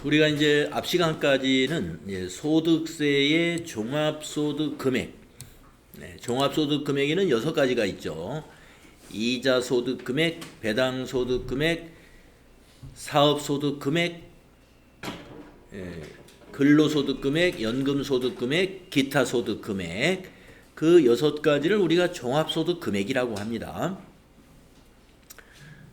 우리가 이제 앞 시간까지는 소득세의 종합소득 금액, 종합소득 금액에는 6가지가 있죠. 이자소득 금액, 배당소득 금액, 사업소득 금액, 근로소득 금액, 연금소득 금액, 기타소득 금액, 그 6가지를 우리가 종합소득 금액이라고 합니다.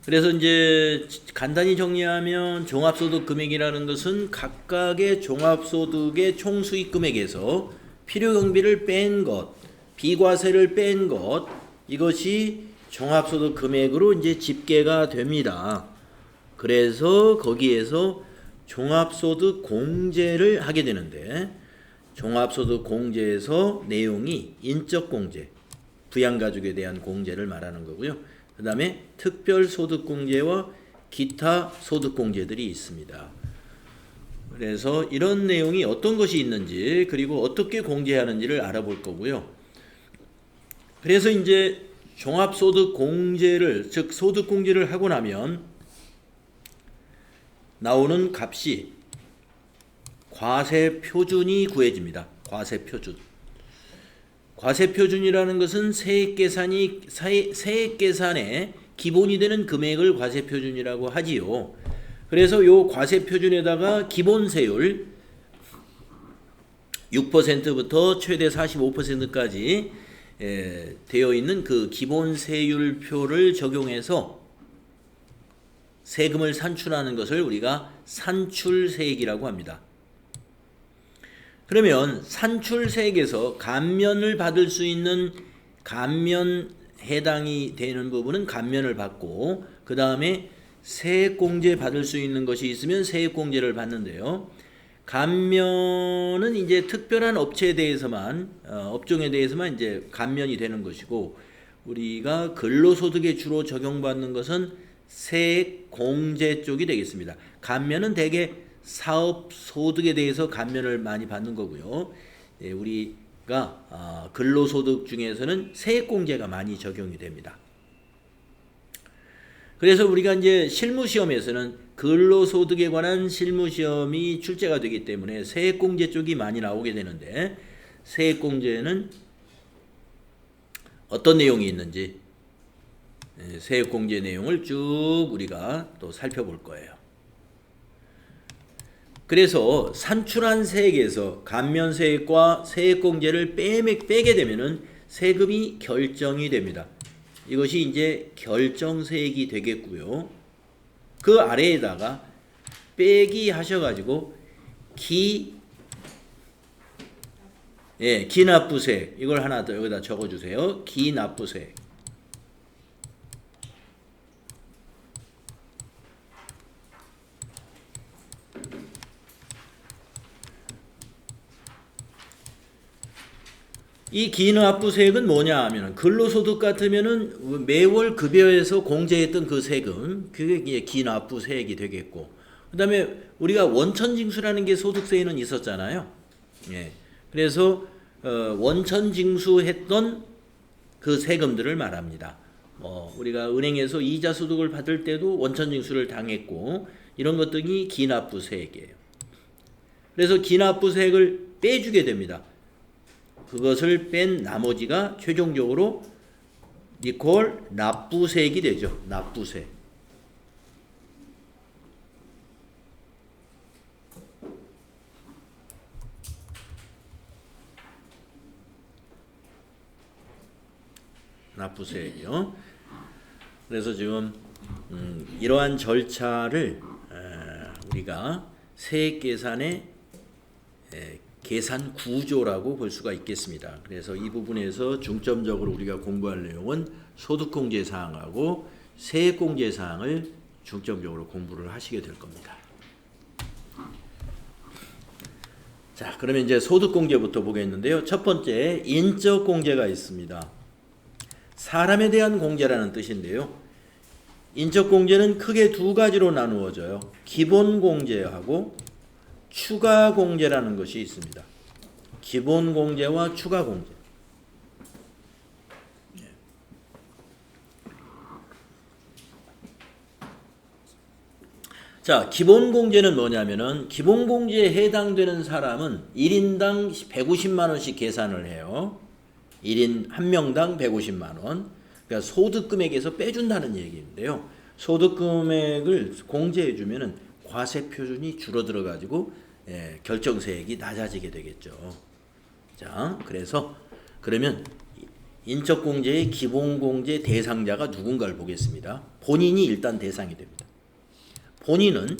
그래서 이제 간단히 정리하면 종합소득 금액이라는 것은 각각의 종합소득의 총수익 금액에서 필요경비를 뺀 것, 비과세를 뺀 것, 이것이 종합소득 금액으로 이제 집계가 됩니다. 그래서 거기에서 종합소득 공제를 하게 되는데, 종합소득 공제에서 내용이 인적공제, 부양가족에 대한 공제를 말하는 거고요. 그 다음에 특별소득공제와 기타 소득공제들이 있습니다. 그래서 이런 내용이 어떤 것이 있는지, 그리고 어떻게 공제하는지를 알아볼 거고요. 그래서 이제 종합소득공제를, 즉 소득공제를 하고 나면 나오는 값이 과세표준이 구해집니다. 과세표준. 과세표준이라는 것은 세액계산의 기본이 되는 금액을 과세표준이라고 하지요. 그래서 이 과세표준에다가 기본세율 6%부터 최대 45%까지 되어 있는 그 기본세율표를 적용해서 세금을 산출하는 것을 우리가 산출세액이라고 합니다. 그러면 산출세액에서 감면을 받을 수 있는 감면 해당이 되는 부분은 감면을 받고, 그 다음에 세액공제 받을 수 있는 것이 있으면 세액공제를 받는데요. 감면은 이제 특별한 업체에 대해서만, 업종에 대해서만 이제 감면이 되는 것이고, 우리가 근로소득에 주로 적용받는 것은 세액공제 쪽이 되겠습니다. 감면은 대개 사업 소득에 대해서 감면을 많이 받는 거고요. 우리가 근로소득 중에서는 세액공제가 많이 적용이 됩니다. 그래서 우리가 이제 실무시험에서는 근로소득에 관한 실무시험이 출제가 되기 때문에 세액공제 쪽이 많이 나오게 되는데, 세액공제는 어떤 내용이 있는지 세액공제 내용을 쭉 우리가 또 살펴볼 거예요. 그래서 산출한 세액에서 감면세액과 세액공제를 빼게 되면은 세금이 결정이 됩니다. 이것이 이제 결정세액이 되겠고요. 그 아래에다가 빼기 하셔가지고 기납부세액, 이걸 하나 더 여기다 적어주세요. 기납부세액. 이 기납부세액은 뭐냐 하면은, 근로소득 같으면은 매월 급여에서 공제했던 그 세금, 그게 이제 기납부세액이 되겠고, 그 다음에 우리가 원천징수라는 게 소득세에는 있었잖아요. 그래서 원천징수했던 그 세금들을 말합니다. 우리가 은행에서 이자소득을 받을 때도 원천징수를 당했고, 이런 것들이 기납부세액이에요. 그래서 기납부세액을 빼주게 됩니다. 그것을 뺀 나머지가 최종적으로 이퀄 납부세액이 되죠. 납부세. 납부세액이요. 그래서 지금 이러한 절차를 우리가 세액계산의 계산 구조라고 볼 수가 있겠습니다. 그래서 이 부분에서 중점적으로 우리가 공부할 내용은 소득공제 사항하고 세액공제 사항을 중점적으로 공부를 하시게 될 겁니다. 자, 그러면 이제 소득공제부터 보겠는데요. 첫 번째, 인적공제가 있습니다. 사람에 대한 공제라는 뜻인데요. 인적공제는 크게 2가지로 나누어져요. 기본공제하고 추가공제라는 것이 있습니다. 기본공제와 추가공제. 자, 기본공제는 뭐냐면은 기본공제에 해당되는 사람은 1인당 150만 원씩 계산을 해요. 1인 한 명당 150만 원. 그러니까 소득금액에서 빼준다는 얘기인데요. 소득금액을 공제해 주면은 과세 표준이 줄어들어 가지고 결정세액이 낮아지게 되겠죠. 자, 그래서 그러면 인적공제의 기본공제 대상자가 누군가를 보겠습니다. 본인이 일단 대상이 됩니다. 본인은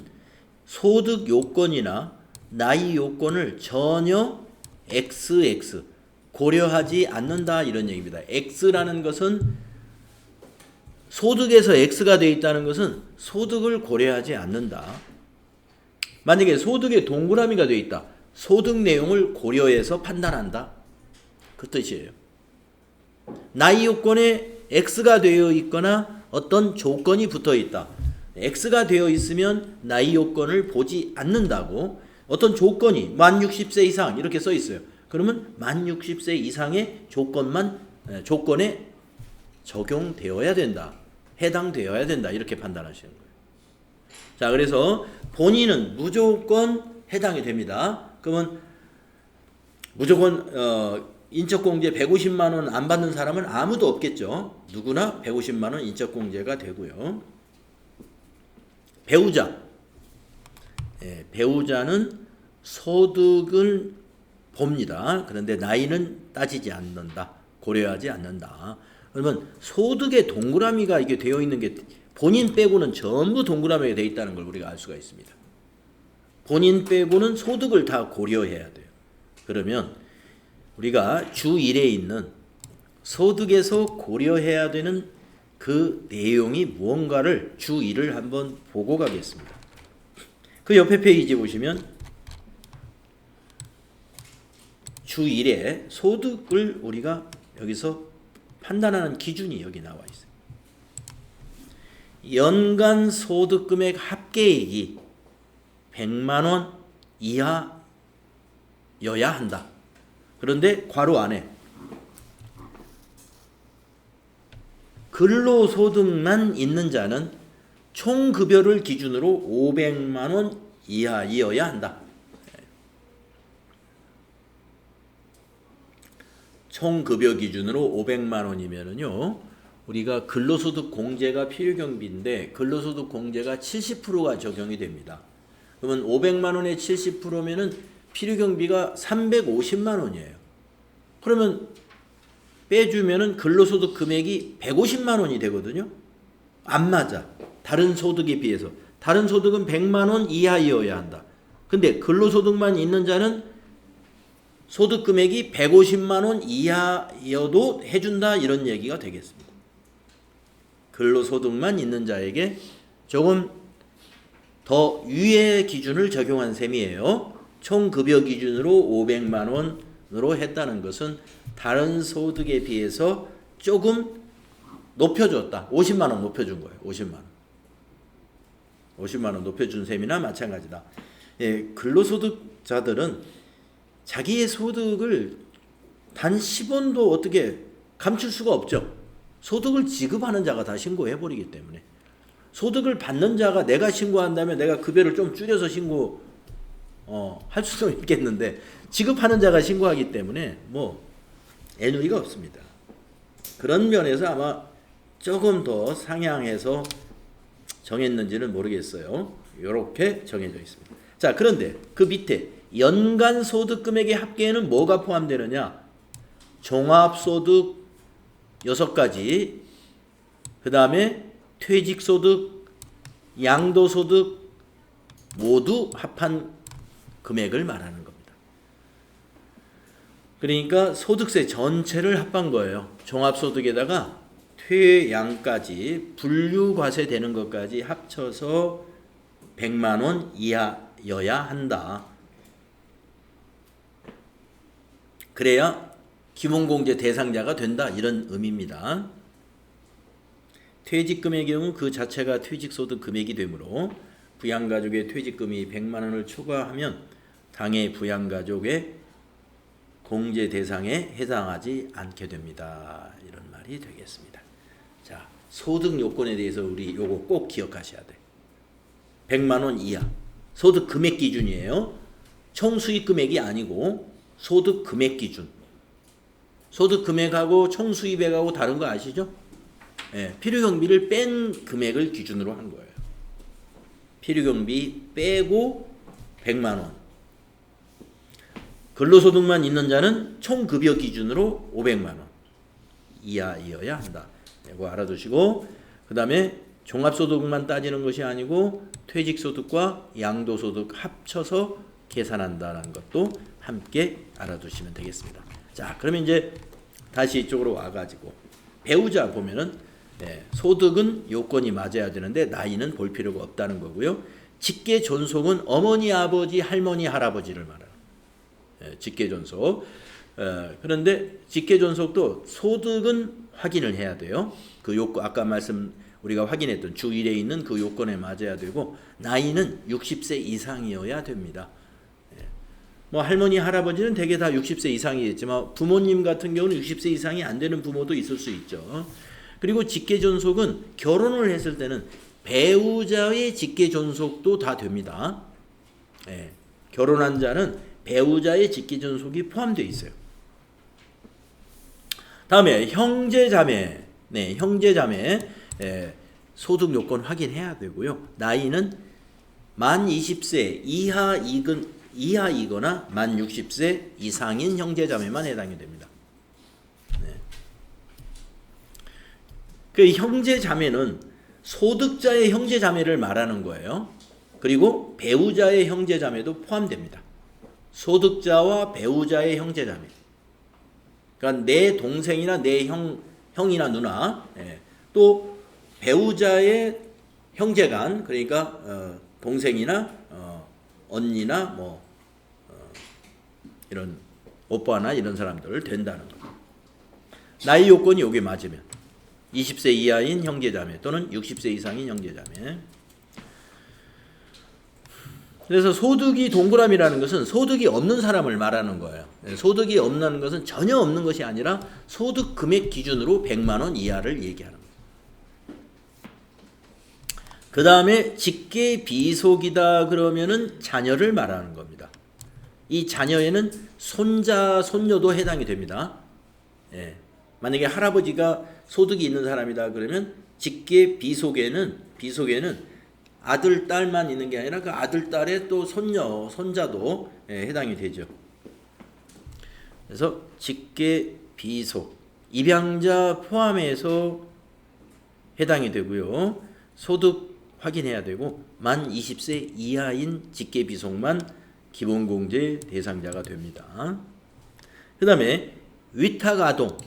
소득 요건이나 나이 요건을 전혀 XX 고려하지 않는다 이런 얘기입니다. X라는 것은 소득에서 X가 되어 있다는 것은 소득을 고려하지 않는다. 만약에 소득에 동그라미가 되어 있다. 소득 내용을 고려해서 판단한다. 그 뜻이에요. 나이 요건에 X가 되어 있거나 어떤 조건이 붙어 있다. X가 되어 있으면 나이 요건을 보지 않는다고. 어떤 조건이 만 60세 이상 이렇게 써 있어요. 그러면 만 60세 이상의 조건에 적용되어야 된다. 해당되어야 된다. 이렇게 판단하시는 거예요. 자, 그래서 본인은 무조건 해당이 됩니다. 그러면 무조건 인적공제 150만 원 안 받는 사람은 아무도 없겠죠. 누구나 150만 원 인적공제가 되고요. 배우자. 배우자는 소득을 봅니다. 그런데 나이는 따지지 않는다. 고려하지 않는다. 그러면 소득의 동그라미가 이게 되어 있는 게 본인 빼고는 전부 동그라미가 되어 있다는 걸 우리가 알 수가 있습니다. 본인 빼고는 소득을 다 고려해야 돼요. 그러면 우리가 주 1에 있는 소득에서 고려해야 되는 그 내용이 무언가를 주 1을 한번 보고 가겠습니다. 그 옆에 페이지 보시면 주 1에 소득을 우리가 여기서 판단하는 기준이 여기 나와 있어요. 연간 소득금액 합계액이 100만 원 이하여야 한다. 그런데 괄호 안에 근로소득만 있는 자는 총급여를 기준으로 500만 원 이하이어야 한다. 총급여 기준으로 500만 원이면은요, 우리가 근로소득 공제가 필요경비인데 근로소득 공제가 70%가 적용이 됩니다. 그러면 500만 원의 70%면은 필요경비가 350만 원이에요. 그러면 빼주면은 근로소득 금액이 150만 원이 되거든요. 안 맞아. 다른 소득에 비해서. 다른 소득은 100만 원 이하이어야 한다. 근데 근로소득만 있는 자는 소득 금액이 150만 원 이하여도 해준다 이런 얘기가 되겠습니다. 근로소득만 있는 자에게 조금 더 유예 기준을 적용한 셈이에요. 총급여 기준으로 500만 원으로 했다는 것은 다른 소득에 비해서 조금 높여줬다. 50만 원 높여준 거예요. 50만 원. 50만 원 높여준 셈이나 마찬가지다. 근로소득자들은 자기의 소득을 단 10원도 어떻게 감출 수가 없죠. 소득을 지급하는 자가 다 신고해버리기 때문에. 소득을 받는 자가 내가 신고한다면 내가 급여를 좀 줄여서 할 수도 있겠는데 지급하는 자가 신고하기 때문에 애누리가 없습니다. 그런 면에서 아마 조금 더 상향해서 정했는지는 모르겠어요. 이렇게 정해져 있습니다. 자, 그런데 그 밑에 연간 소득 금액의 합계에는 뭐가 포함되느냐? 종합소득 6가지, 그 다음에 퇴직소득, 양도소득 모두 합한 금액을 말하는 겁니다. 그러니까 소득세 전체를 합한 거예요. 종합소득에다가 퇴양까지 분류과세 되는 것까지 합쳐서 100만 원 이하여야 한다. 그래야 기본공제 대상자가 된다 이런 의미입니다. 퇴직금의 경우 그 자체가 퇴직소득 금액이 되므로 부양가족의 퇴직금이 100만 원을 초과하면 당해 부양가족의 공제 대상에 해당하지 않게 됩니다. 이런 말이 되겠습니다. 자, 소득 요건에 대해서 우리 요거 꼭 기억하셔야 돼. 100만 원 이하. 소득 금액 기준이에요. 총 수익 금액이 아니고 소득 금액 기준. 소득 금액하고 총 수입액하고 다른 거 아시죠? 예, 필요경비를 뺀 금액을 기준으로 한 거예요. 필요경비 빼고 100만 원. 근로소득만 있는 자는 총 급여 기준으로 500만 원 이하이어야 한다. 이거 알아두시고, 그 다음에 종합소득만 따지는 것이 아니고 퇴직소득과 양도소득 합쳐서 계산한다는 것도 함께 알아두시면 되겠습니다. 자, 그러면 이제 다시 이쪽으로 와가지고 배우자 보면은 소득은 요건이 맞아야 되는데 나이는 볼 필요가 없다는 거고요. 직계존속은 어머니, 아버지, 할머니, 할아버지를 말하는 직계존속. 그런데 직계존속도 소득은 확인을 해야 돼요. 그 요건 아까 우리가 확인했던 주 1에 있는 그 요건에 맞아야 되고 나이는 60세 이상이어야 됩니다. 뭐 할머니, 할아버지는 대개 다 60세 이상이겠지만 부모님 같은 경우는 60세 이상이 안 되는 부모도 있을 수 있죠. 그리고 직계존속은 결혼을 했을 때는 배우자의 직계존속도 다 됩니다. 결혼한 자는 배우자의 직계존속이 포함되어 있어요. 다음에 형제자매. 형제자매 소득 요건 확인해야 되고요. 나이는 만 20세 이하이거나 만 60세 이상인 형제자매만 해당이 됩니다. 그 형제자매는 소득자의 형제자매를 말하는 거예요. 그리고 배우자의 형제자매도 포함됩니다. 소득자와 배우자의 형제자매. 그러니까 내 동생이나 내 형이나 누나, 또 배우자의 형제간, 그러니까 동생이나 언니나 이런 오빠나 이런 사람들 된다는 거죠. 나이 요건이 여기에 맞으면 20세 이하인 형제자매 또는 60세 이상인 형제자매. 그래서 소득이 동그라미라는 것은 소득이 없는 사람을 말하는 거예요. 소득이 없는 것은 전혀 없는 것이 아니라 소득 금액 기준으로 100만 원 이하를 얘기하는 거예요. 그 다음에 직계 비속이다 그러면은 자녀를 말하는 겁니다. 이 자녀에는 손자, 손녀도 해당이 됩니다. 만약에 할아버지가 소득이 있는 사람이다 그러면 직계 비속에는 아들, 딸만 있는 게 아니라 그 아들, 딸의 또 손녀, 손자도 해당이 되죠. 그래서 직계 비속, 입양자 포함해서 해당이 되고요. 소득 확인해야 되고 만 20세 이하인 직계 비속만 기본공제 대상자가 됩니다. 그 다음에 위탁아동,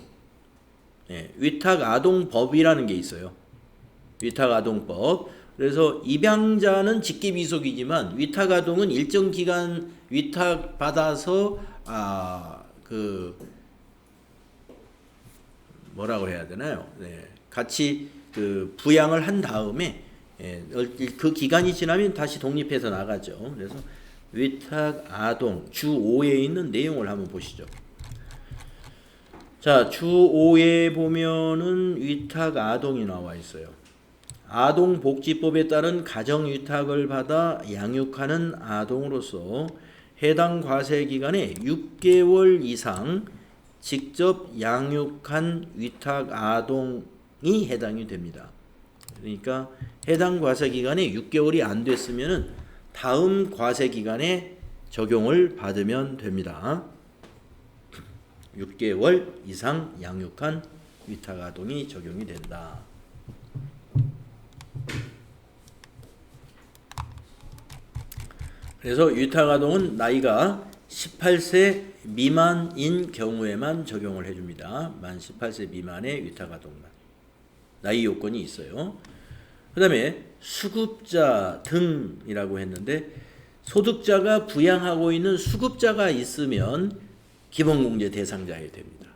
위탁아동법이라는 게 있어요. 위탁아동법. 그래서 입양자는 직계비속이지만 위탁아동은 일정 기간 위탁받아서 뭐라고 해야 되나요? 같이 부양을 한 다음에 그 기간이 지나면 다시 독립해서 나가죠. 그래서 위탁아동 주 5에 있는 내용을 한번 보시죠. 자, 주 5에 보면은 위탁아동이 나와 있어요. 아동복지법에 따른 가정위탁을 받아 양육하는 아동으로서 해당 과세기간에 6개월 이상 직접 양육한 위탁아동이 해당이 됩니다. 그러니까 해당 과세기간에 6개월이 안 됐으면 다음 과세기간에 적용을 받으면 됩니다. 6개월 이상 양육한 위탁아동이 적용이 된다. 그래서 위탁아동은 나이가 18세 미만인 경우에만 적용을 해줍니다. 만 18세 미만의 위탁아동만. 나이 요건이 있어요. 그 다음에 수급자 등이라고 했는데 소득자가 부양하고 있는 수급자가 있으면 기본공제 대상자에 됩니다.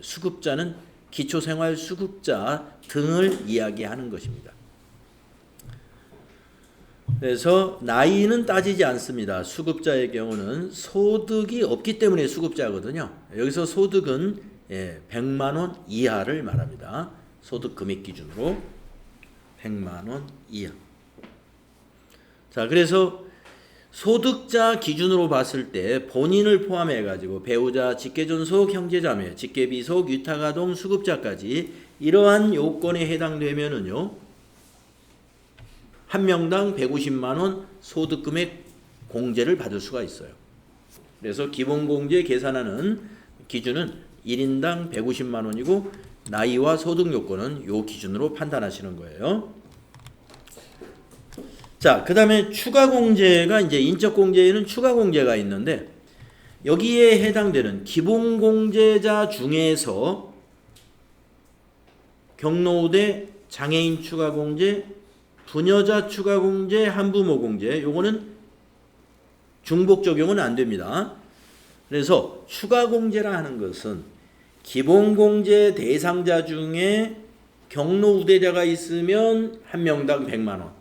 수급자는 기초생활수급자 등을 이야기하는 것입니다. 그래서 나이는 따지지 않습니다. 수급자의 경우는 소득이 없기 때문에 수급자거든요. 여기서 소득은 100만 원 이하를 말합니다. 소득 금액 기준으로 100만 원 이하. 자, 그래서 소득자 기준으로 봤을 때 본인을 포함해 가지고 배우자, 직계존속, 형제자매, 직계비속, 유타가동, 수급자까지 이러한 요건에 해당되면은요, 한 명당 150만 원 소득금액 공제를 받을 수가 있어요. 그래서 기본공제 계산하는 기준은 1인당 150만 원이고 나이와 소득 요건은 요 기준으로 판단하시는 거예요. 자, 그 다음에 추가공제가 이제 인적공제에는 추가공제가 있는데 여기에 해당되는 기본공제자 중에서 경로우대 장애인 추가공제, 부녀자 추가공제, 한부모공제 요거는 중복 적용은 안 됩니다. 그래서 추가공제라 하는 것은 기본공제 대상자 중에 경로우대자가 있으면 한 명당 100만 원,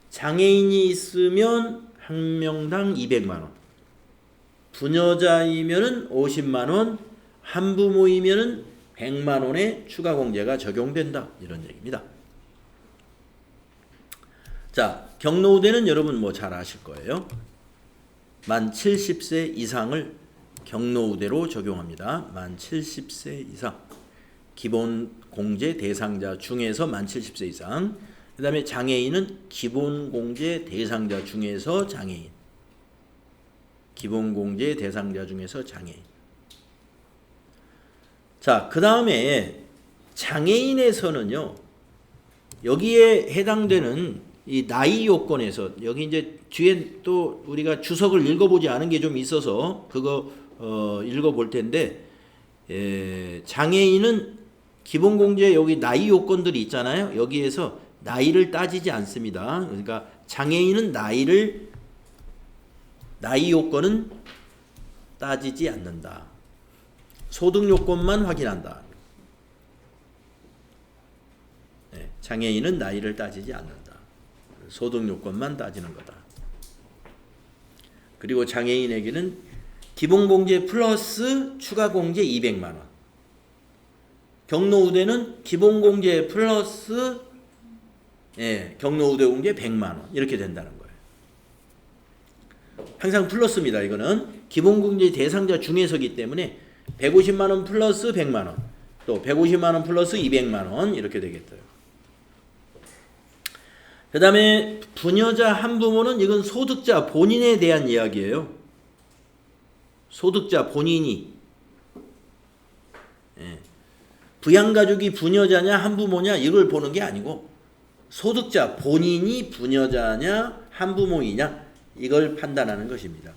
장애인이 있으면 한 명당 200만 원, 부녀자이면은 50만 원, 한부모이면은 100만 원의 추가공제가 적용된다. 이런 얘기입니다. 자, 경로우대는 여러분 뭐 잘 아실 거예요. 만 70세 이상을 경로우대로 적용합니다. 만 70세 이상. 기본 공제 대상자 중에서 만 70세 이상. 그 다음에 장애인은 기본 공제 대상자 중에서 장애인. 기본 공제 대상자 중에서 장애인. 자, 그 다음에 장애인에서는요, 여기에 해당되는 이 나이 요건에서 여기 이제 뒤에 또 우리가 주석을 읽어보지 않은 게 좀 있어서 그거 읽어볼 텐데, 장애인은 기본공제 여기 나이 요건들이 있잖아요. 여기에서 나이를 따지지 않습니다. 그러니까 장애인은 나이 요건은 따지지 않는다. 소득 요건만 확인한다. 네, 장애인은 나이를 따지지 않는다. 소득 요건만 따지는 거다. 그리고 장애인에게는 기본공제 플러스 추가공제 200만 원. 경로우대는 기본공제 플러스 경로우대 공제 100만 원. 이렇게 된다는 거예요. 항상 플러스입니다. 이거는 기본공제 대상자 중에서기 때문에 150만 원 플러스 100만 원, 또 150만 원 플러스 200만 원 이렇게 되겠어요. 그 다음에 부녀자 한부모는 이건 소득자 본인에 대한 이야기예요. 소득자 본인이. 부양가족이 부녀자냐 한부모냐 이걸 보는 게 아니고 소득자 본인이 부녀자냐 한부모이냐 이걸 판단하는 것입니다.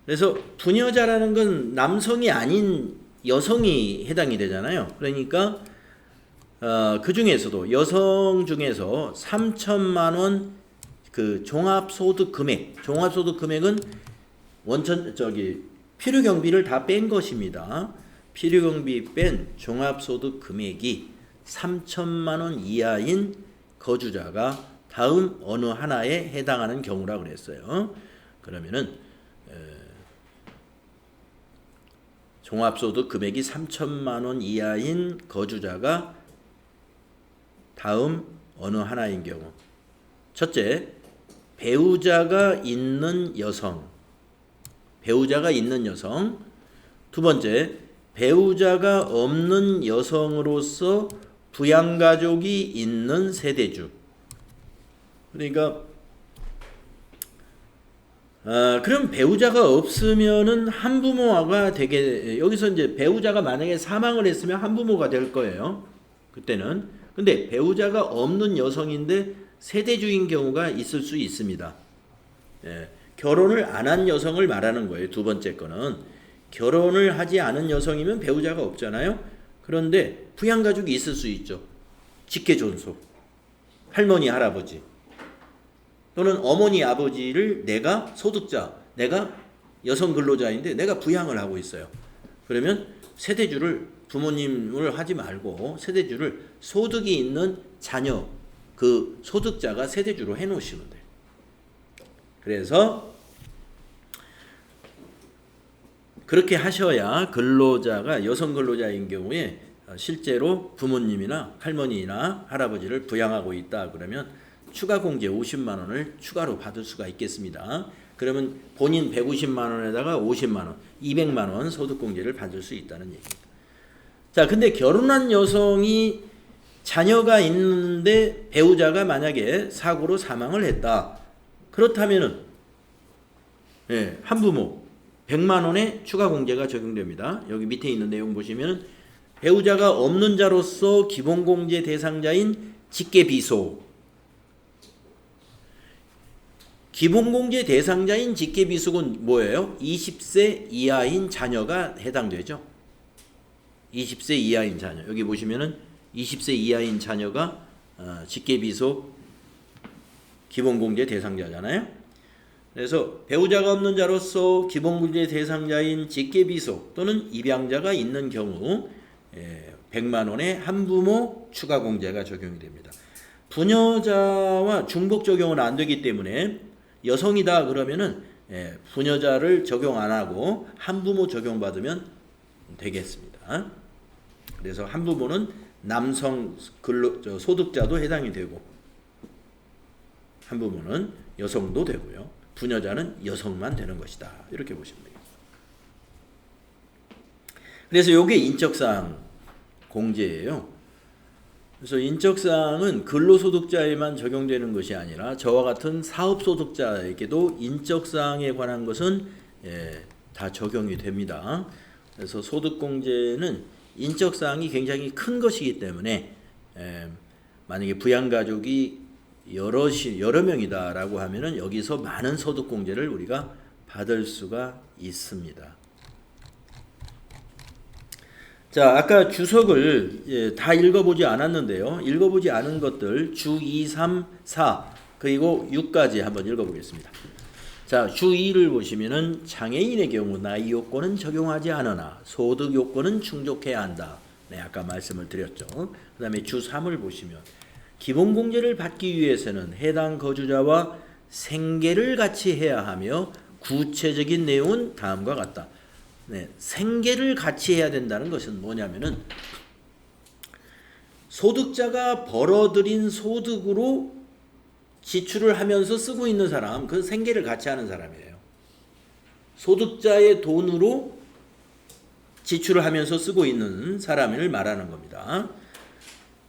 그래서 부녀자라는 건 남성이 아닌 여성이 해당이 되잖아요. 그러니까 그 중에서도 여성 중에서 3천만 원 그 종합소득 금액은 필요경비를 다 뺀 것입니다. 필요경비 뺀 종합소득 금액이 3천만 원 이하인 거주자가 다음 어느 하나에 해당하는 경우라 그랬어요. 그러면은 종합소득 금액이 3천만 원 이하인 거주자가 다음 어느 하나인 경우. 첫째, 배우자가 있는 여성. 두 번째, 배우자가 없는 여성으로서 부양가족이 있는 세대주. 그러니까 그럼 배우자가 없으면은 한부모가 되게, 여기서 이제 배우자가 만약에 사망을 했으면 한부모가 될 거예요. 그때는. 근데 배우자가 없는 여성인데 세대주인 경우가 있을 수 있습니다. 결혼을 안 한 여성을 말하는 거예요. 두 번째 거는. 결혼을 하지 않은 여성이면 배우자가 없잖아요. 그런데 부양가족이 있을 수 있죠. 직계존속. 할머니, 할아버지. 또는 어머니, 아버지를 내가 소득자, 내가 여성 근로자인데 내가 부양을 하고 있어요. 그러면 세대주를 부모님을 하지 말고 세대주를 소득이 있는 자녀, 그 소득자가 세대주로 해놓으시면 돼요. 그래서 그렇게 하셔야 근로자가 여성 근로자인 경우에 실제로 부모님이나 할머니나 할아버지를 부양하고 있다 그러면 추가 공제 50만 원을 추가로 받을 수가 있겠습니다. 그러면 본인 150만 원에다가 50만 원, 200만 원 소득 공제를 받을 수 있다는 얘기입니다. 자, 근데 결혼한 여성이 자녀가 있는데 배우자가 만약에 사고로 사망을 했다. 그렇다면은 한부모 100만 원의 추가 공제가 적용됩니다. 여기 밑에 있는 내용 보시면 배우자가 없는 자로서 기본공제 대상자인 직계비속, 기본공제 대상자인 직계비속은 뭐예요? 20세 이하인 자녀가 해당되죠. 20세 이하인 자녀. 여기 보시면은 20세 이하인 자녀가 직계비속 기본공제 대상자잖아요. 그래서 배우자가 없는 자로서 기본공제 대상자인 직계비속 또는 입양자가 있는 경우 100만 원의 한부모 추가 공제가 적용이 됩니다. 부녀자와 중복 적용은 안 되기 때문에 여성이다 그러면은 부녀자를 적용 안 하고 한부모 적용받으면 되겠습니다. 그래서 한부모는 남성 소득자도 해당이 되고 한부모는 여성도 되고요. 부녀자는 여성만 되는 것이다. 이렇게 보시면 됩니다. 그래서 이게 인적사항 공제예요. 그래서 인적사항은 근로소득자에만 적용되는 것이 아니라 저와 같은 사업소득자에게도 인적사항에 관한 것은 다 적용이 됩니다. 그래서 소득공제는 인적사항이 굉장히 큰 것이기 때문에 만약에 부양가족이 여러 명이다라고 하면은 여기서 많은 소득공제를 우리가 받을 수가 있습니다. 자, 아까 주석을 다 읽어보지 않았는데요. 읽어보지 않은 것들 주 2, 3, 4 그리고 6까지 한번 읽어보겠습니다. 자, 주 2를 보시면은 장애인의 경우 나이 요건은 적용하지 않으나 소득 요건은 충족해야 한다. 네, 아까 말씀을 드렸죠. 그 다음에 주 3을 보시면 기본공제를 받기 위해서는 해당 거주자와 생계를 같이 해야 하며 구체적인 내용은 다음과 같다. 네, 생계를 같이 해야 된다는 것은 뭐냐면은 소득자가 벌어들인 소득으로 지출을 하면서 쓰고 있는 사람, 그 생계를 같이 하는 사람이에요. 소득자의 돈으로 지출을 하면서 쓰고 있는 사람을 말하는 겁니다.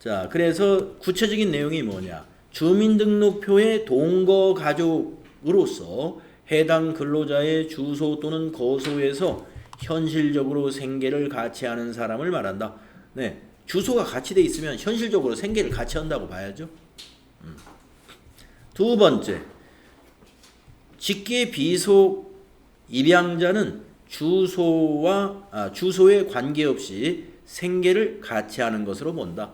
자, 그래서 구체적인 내용이 뭐냐? 주민등록표의 동거 가족으로서 해당 근로자의 주소 또는 거소에서 현실적으로 생계를 같이 하는 사람을 말한다. 네, 주소가 같이 돼 있으면 현실적으로 생계를 같이 한다고 봐야죠. 두 번째, 직계 비속 입양자는 주소에 관계없이 생계를 같이 하는 것으로 본다.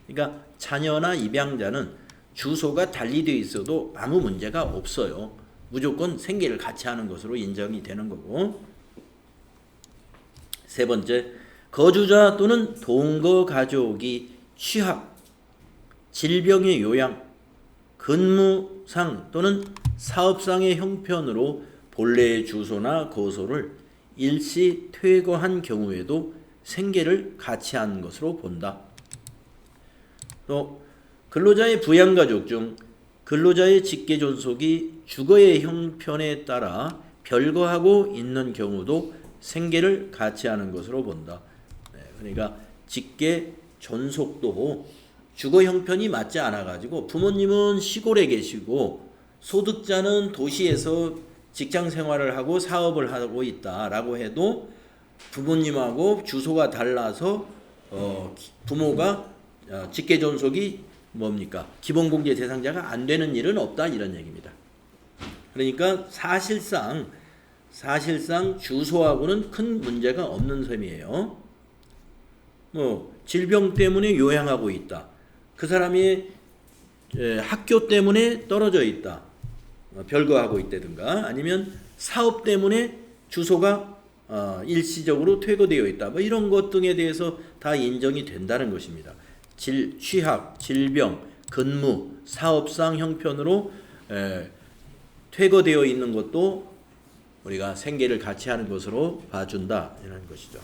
그러니까 자녀나 입양자는 주소가 달리되어 있어도 아무 문제가 없어요. 무조건 생계를 같이 하는 것으로 인정이 되는 거고. 세 번째, 거주자 또는 동거 가족이 취학, 질병의 요양, 근무상 또는 사업상의 형편으로 본래의 주소나 거소를 일시 퇴거한 경우에도 생계를 같이 한 것으로 본다. 또 근로자의 부양가족 중 근로자의 직계존속이 주거의 형편에 따라 별거하고 있는 경우도 생계를 같이 하는 것으로 본다. 네, 그러니까 직계존속도 주거 형편이 맞지 않아 가지고 부모님은 시골에 계시고 소득자는 도시에서 직장 생활을 하고 사업을 하고 있다라고 해도 부모님하고 주소가 달라서 부모가 직계존속이 뭡니까? 기본공제 대상자가 안 되는 일은 없다 이런 얘기입니다. 그러니까 사실상 주소하고는 큰 문제가 없는 셈이에요. 질병 때문에 요양하고 있다. 그 사람이 학교 때문에 떨어져 있다. 별거하고 있다든가 아니면 사업 때문에 주소가 일시적으로 퇴거되어 있다. 이런 것 등에 대해서 다 인정이 된다는 것입니다. 취학, 질병, 근무, 사업상 형편으로 퇴거되어 있는 것도 우리가 생계를 같이 하는 것으로 봐준다 이런 것이죠.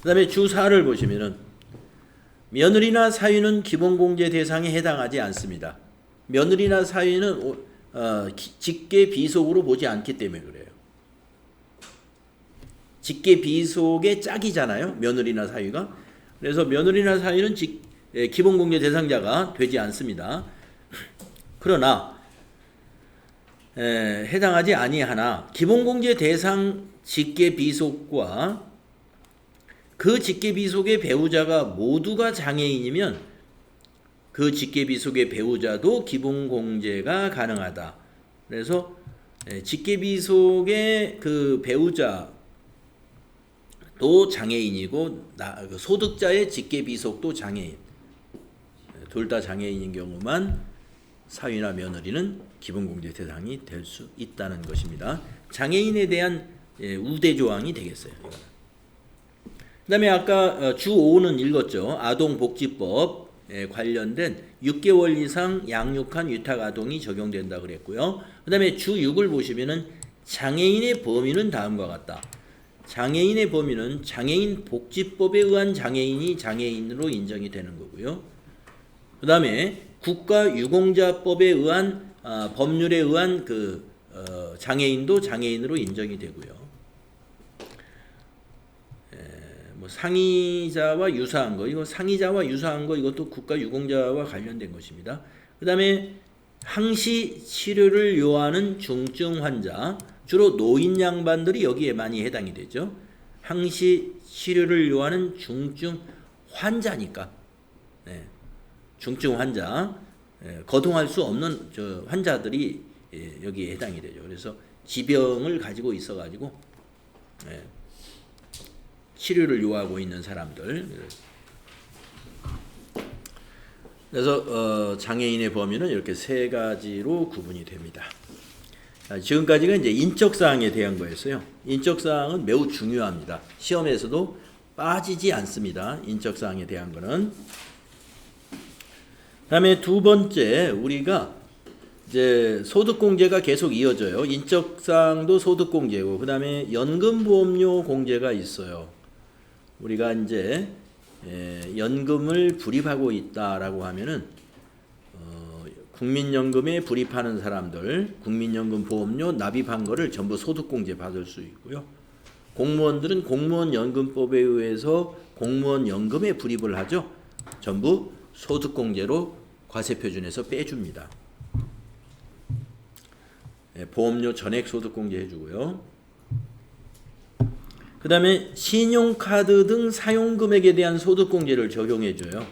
그 다음에 주 4를 보시면은 며느리나 사위는 기본공제 대상에 해당하지 않습니다. 며느리나 사위는 직계 비속으로 보지 않기 때문에 그래요. 직계 비속의 짝이잖아요. 며느리나 사위가. 그래서 며느리나 사위는 기본공제 대상자가 되지 않습니다. 그러나 해당하지 아니하나 기본공제 대상 직계 비속과 그 직계 비속의 배우자가 모두가 장애인이면 그 직계 비속의 배우자도 기본공제가 가능하다. 그래서 직계 비속의 그 배우자도 장애인이고 소득자의 직계 비속도 장애인. 둘 다 장애인인 경우만 사위나 며느리는 기본공제 대상이 될 수 있다는 것입니다. 장애인에 대한 우대 조항이 되겠어요. 그 다음에 아까 주 5는 읽었죠. 아동복지법에 관련된 6개월 이상 양육한 위탁아동이 적용된다 그랬고요. 그 다음에 주 6을 보시면은 장애인의 범위는 다음과 같다. 장애인의 범위는 장애인 복지법에 의한 장애인이 장애인으로 인정이 되는 거고요. 그 다음에 국가유공자법에 의한 법률에 의한 장애인도 장애인으로 인정이 되고요. 상이자와 유사한 거, 이거 상이자와 유사한 거 이것도 국가유공자와 관련된 것입니다. 그 다음에 항시 치료를 요하는 중증 환자, 주로 노인 양반들이 여기에 많이 해당이 되죠. 항시 치료를 요하는 중증 환자니까, 중증 환자, 거동할 수 없는 환자들이 여기에 해당이 되죠. 그래서 지병을 가지고 있어가지고 치료를 요하고 있는 사람들. 그래서 장애인의 범위는 이렇게 세 가지로 구분이 됩니다. 지금까지가 이제 인적사항에 대한 거였어요. 인적사항은 매우 중요합니다. 시험에서도 빠지지 않습니다. 인적사항에 대한 거는. 그다음에 두 번째, 우리가 이제 소득공제가 계속 이어져요. 인적사항도 소득공제고, 그다음에 연금보험료 공제가 있어요. 우리가 이제 연금을 불입하고 있다라고 하면은 국민연금에 불입하는 사람들, 국민연금 보험료 납입한 거를 전부 소득공제 받을 수 있고요. 공무원들은 공무원연금법에 의해서 공무원연금에 불입을 하죠. 전부 소득공제로 과세표준에서 빼줍니다. 보험료 전액 소득공제 해주고요. 그 다음에 신용카드 등 사용금액에 대한 소득공제를 적용해줘요.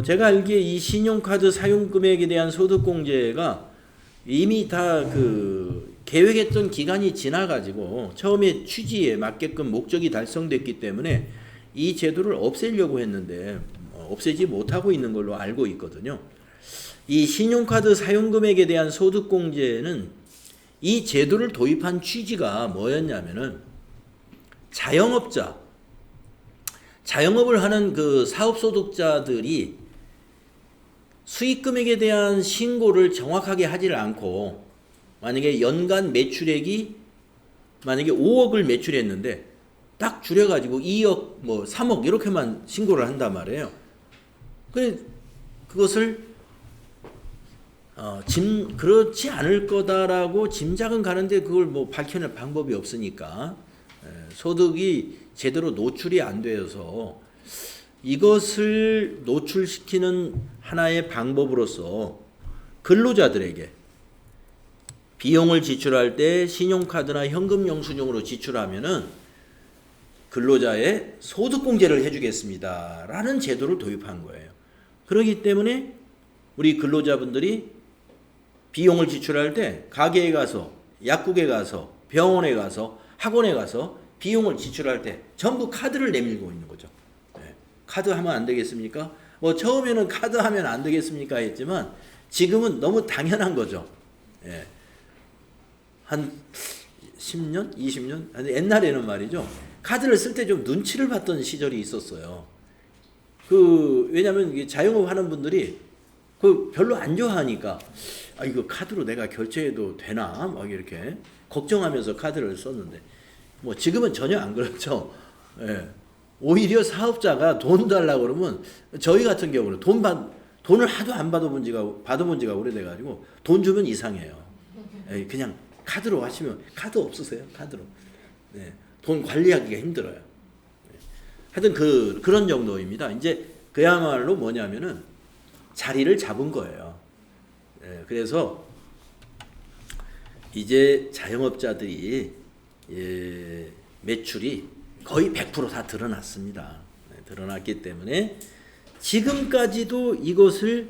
제가 알기에 이 신용카드 사용금액에 대한 소득공제가 이미 다 계획했던 기간이 지나가지고 처음에 취지에 맞게끔 목적이 달성됐기 때문에 이 제도를 없애려고 했는데 없애지 못하고 있는 걸로 알고 있거든요. 이 신용카드 사용금액에 대한 소득공제는 이 제도를 도입한 취지가 뭐였냐면은 자영업을 하는 그 사업소득자들이 수익금액에 대한 신고를 정확하게 하지를 않고 만약에 연간 매출액이 만약에 5억을 매출했는데 딱 줄여가지고 2억 뭐 3억 이렇게만 신고를 한단 말이에요. 그것을 그렇지 않을 거다라고 짐작은 가는데 그걸 뭐 밝혀낼 방법이 없으니까 소득이 제대로 노출이 안 되어서 이것을 노출시키는 하나의 방법으로서 근로자들에게 비용을 지출할 때 신용카드나 현금 영수증으로 지출하면은 근로자의 소득공제를 해주겠습니다 라는 제도를 도입한 거예요. 그렇기 때문에 우리 근로자분들이 비용을 지출할 때 가게에 가서 약국에 가서 병원에 가서 학원에 가서 비용을 지출할 때 전부 카드를 내밀고 있는 거죠. 카드 하면 안 되겠습니까? 뭐 처음에는 카드 하면 안 되겠습니까 했지만 지금은 너무 당연한 거죠. 한 10년? 20년? 옛날에는 말이죠. 카드를 쓸 때 좀 눈치를 봤던 시절이 있었어요. 왜냐면 자영업 하는 분들이 별로 안 좋아하니까 이거 카드로 내가 결제해도 되나? 막 이렇게 걱정하면서 카드를 썼는데 뭐 지금은 전혀 안 그렇죠. 예. 오히려 사업자가 돈 달라고 그러면 저희 같은 경우는 돈을 하도 안 받아본 지가 오래돼가지고 돈 주면 이상해요. 예, 그냥 카드로 하시면 카드 없으세요? 카드로. 네, 돈 관리하기가 힘들어요. 네. 하여튼 그런 정도입니다. 이제 그야말로 뭐냐면은 자리를 잡은 거예요. 네, 그래서 이제 자영업자들이 매출이 거의 100% 다 드러났습니다. 네, 드러났기 때문에 지금까지도 이것을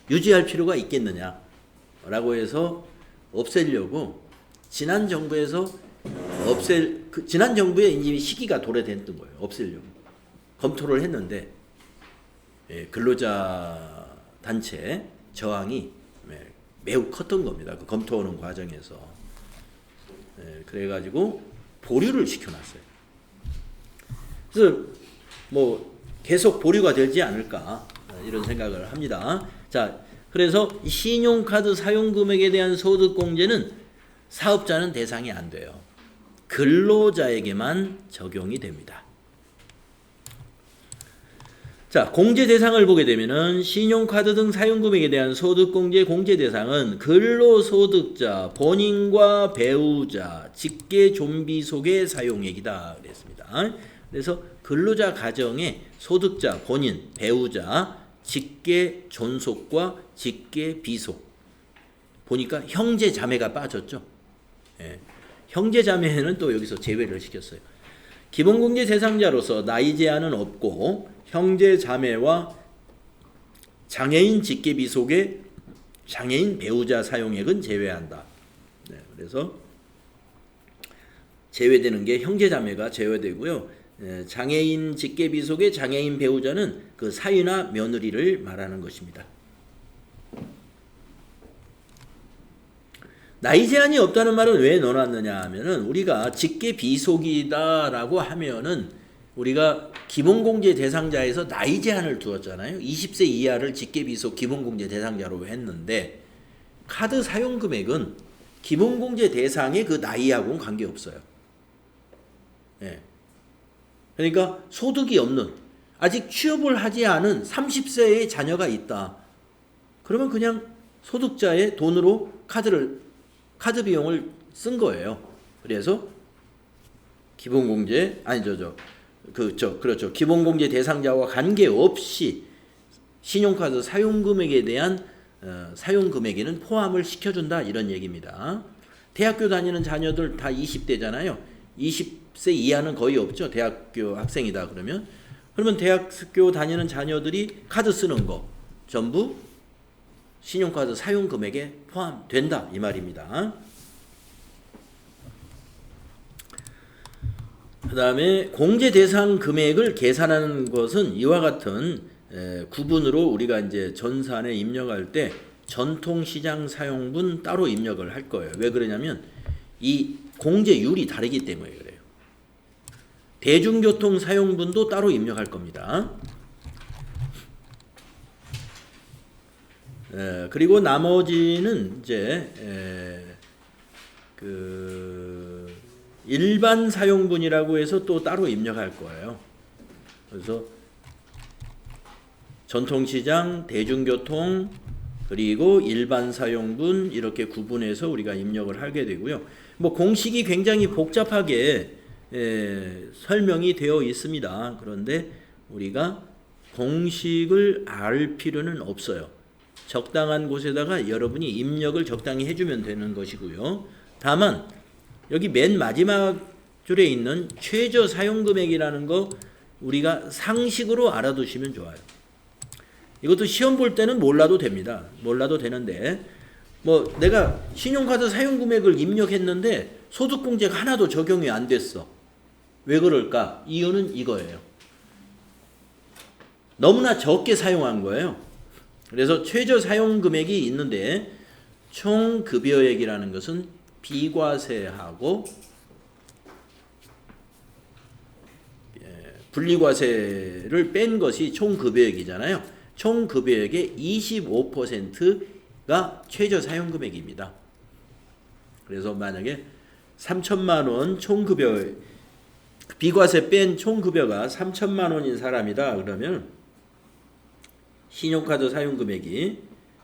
유지할 필요가 있겠느냐라고 해서 없애려고 지난 정부에서 지난 정부에 이제 시기가 도래됐던 거예요. 없애려고 검토를 했는데 근로자 단체 저항이 매우 컸던 겁니다. 그 검토하는 과정에서. 그래가지고 보류를 시켜놨어요. 그래서 뭐 계속 보류가 되지 않을까 이런 생각을 합니다. 자, 그래서 신용카드 사용 금액에 대한 소득 공제는 사업자는 대상이 안 돼요. 근로자에게만 적용이 됩니다. 자, 공제 대상을 보게 되면은 신용카드 등 사용 금액에 대한 소득 공제 대상은 근로소득자, 본인과 배우자, 직계 좀비 속의 사용액이다 그랬습니다. 그래서 근로자 가정의 소득자, 본인, 배우자, 직계 존속과 직계 비속. 보니까 형제 자매가 빠졌죠. 예. 형제 자매는 또 여기서 제외를 시켰어요. 기본공제 대상자로서 나이 제한은 없고 형제 자매와 장애인 직계 비속의 장애인 배우자 사용액은 제외한다. 네, 그래서 제외되는 게 형제 자매가 제외되고요. 장애인 직계 비속의 장애인 배우자는 그 사위나 며느리를 말하는 것입니다. 나이 제한이 없다는 말은 왜 넣어놨느냐 하면은 우리가 직계 비속이다라고 하면은 우리가 기본공제 대상자에서 나이 제한을 두었잖아요. 20세 이하를 직계 비속 기본공제 대상자로 했는데 카드 사용 금액은 기본공제 대상의 그 나이하고는 관계없어요. 예. 그러니까 소득이 없는 아직 취업을 하지 않은 30세의 자녀가 있다. 그러면 그냥 소득자의 돈으로 카드 비용을 쓴 거예요. 그래서 기본공제 그렇죠. 기본공제 대상자와 관계없이 신용카드 사용 금액에 대한 사용 금액에는 포함을 시켜준다 이런 얘기입니다. 대학교 다니는 자녀들 다 20대잖아요. 20세 이하는 거의 없죠. 대학교 학생이다 그러면 대학교 다니는 자녀들이 카드 쓰는 거 전부 신용카드 사용 금액에 포함된다 이 말입니다. 그 다음에 공제 대상 금액을 계산하는 것은 이와 같은 구분으로 우리가 이제 전산에 입력할 때 전통시장 사용분 따로 입력을 할 거예요. 왜 그러냐면 이 공제율이 다르기 때문에 그래요. 대중교통 사용분도 따로 입력할 겁니다. 그리고 나머지는 이제 일반 사용분이라고 해서 또 따로 입력할 거예요. 그래서 전통시장, 대중교통, 그리고 일반 사용분 이렇게 구분해서 우리가 입력을 하게 되고요. 뭐 공식이 굉장히 복잡하게 설명이 되어 있습니다. 그런데 우리가 공식을 알 필요는 없어요. 적당한 곳에다가 여러분이 입력을 적당히 해주면 되는 것이고요. 다만 여기 맨 마지막 줄에 있는 최저 사용금액이라는 거 우리가 상식으로 알아두시면 좋아요. 이것도 시험 볼 때는 몰라도 됩니다. 몰라도 되는데 뭐 내가 신용카드 사용금액을 입력했는데 소득공제가 하나도 적용이 안 됐어. 왜 그럴까? 이유는 이거예요. 너무나 적게 사용한 거예요. 그래서 최저 사용금액이 있는데 총급여액이라는 것은 비과세하고 분리과세를 뺀 것이 총급여액이잖아요. 총급여액의 25%가 최저 사용금액입니다. 그래서 만약에 3천만 원 총급여 비과세 뺀 총 급여가 3천만 원인 사람이다. 그러면 신용카드 사용 금액이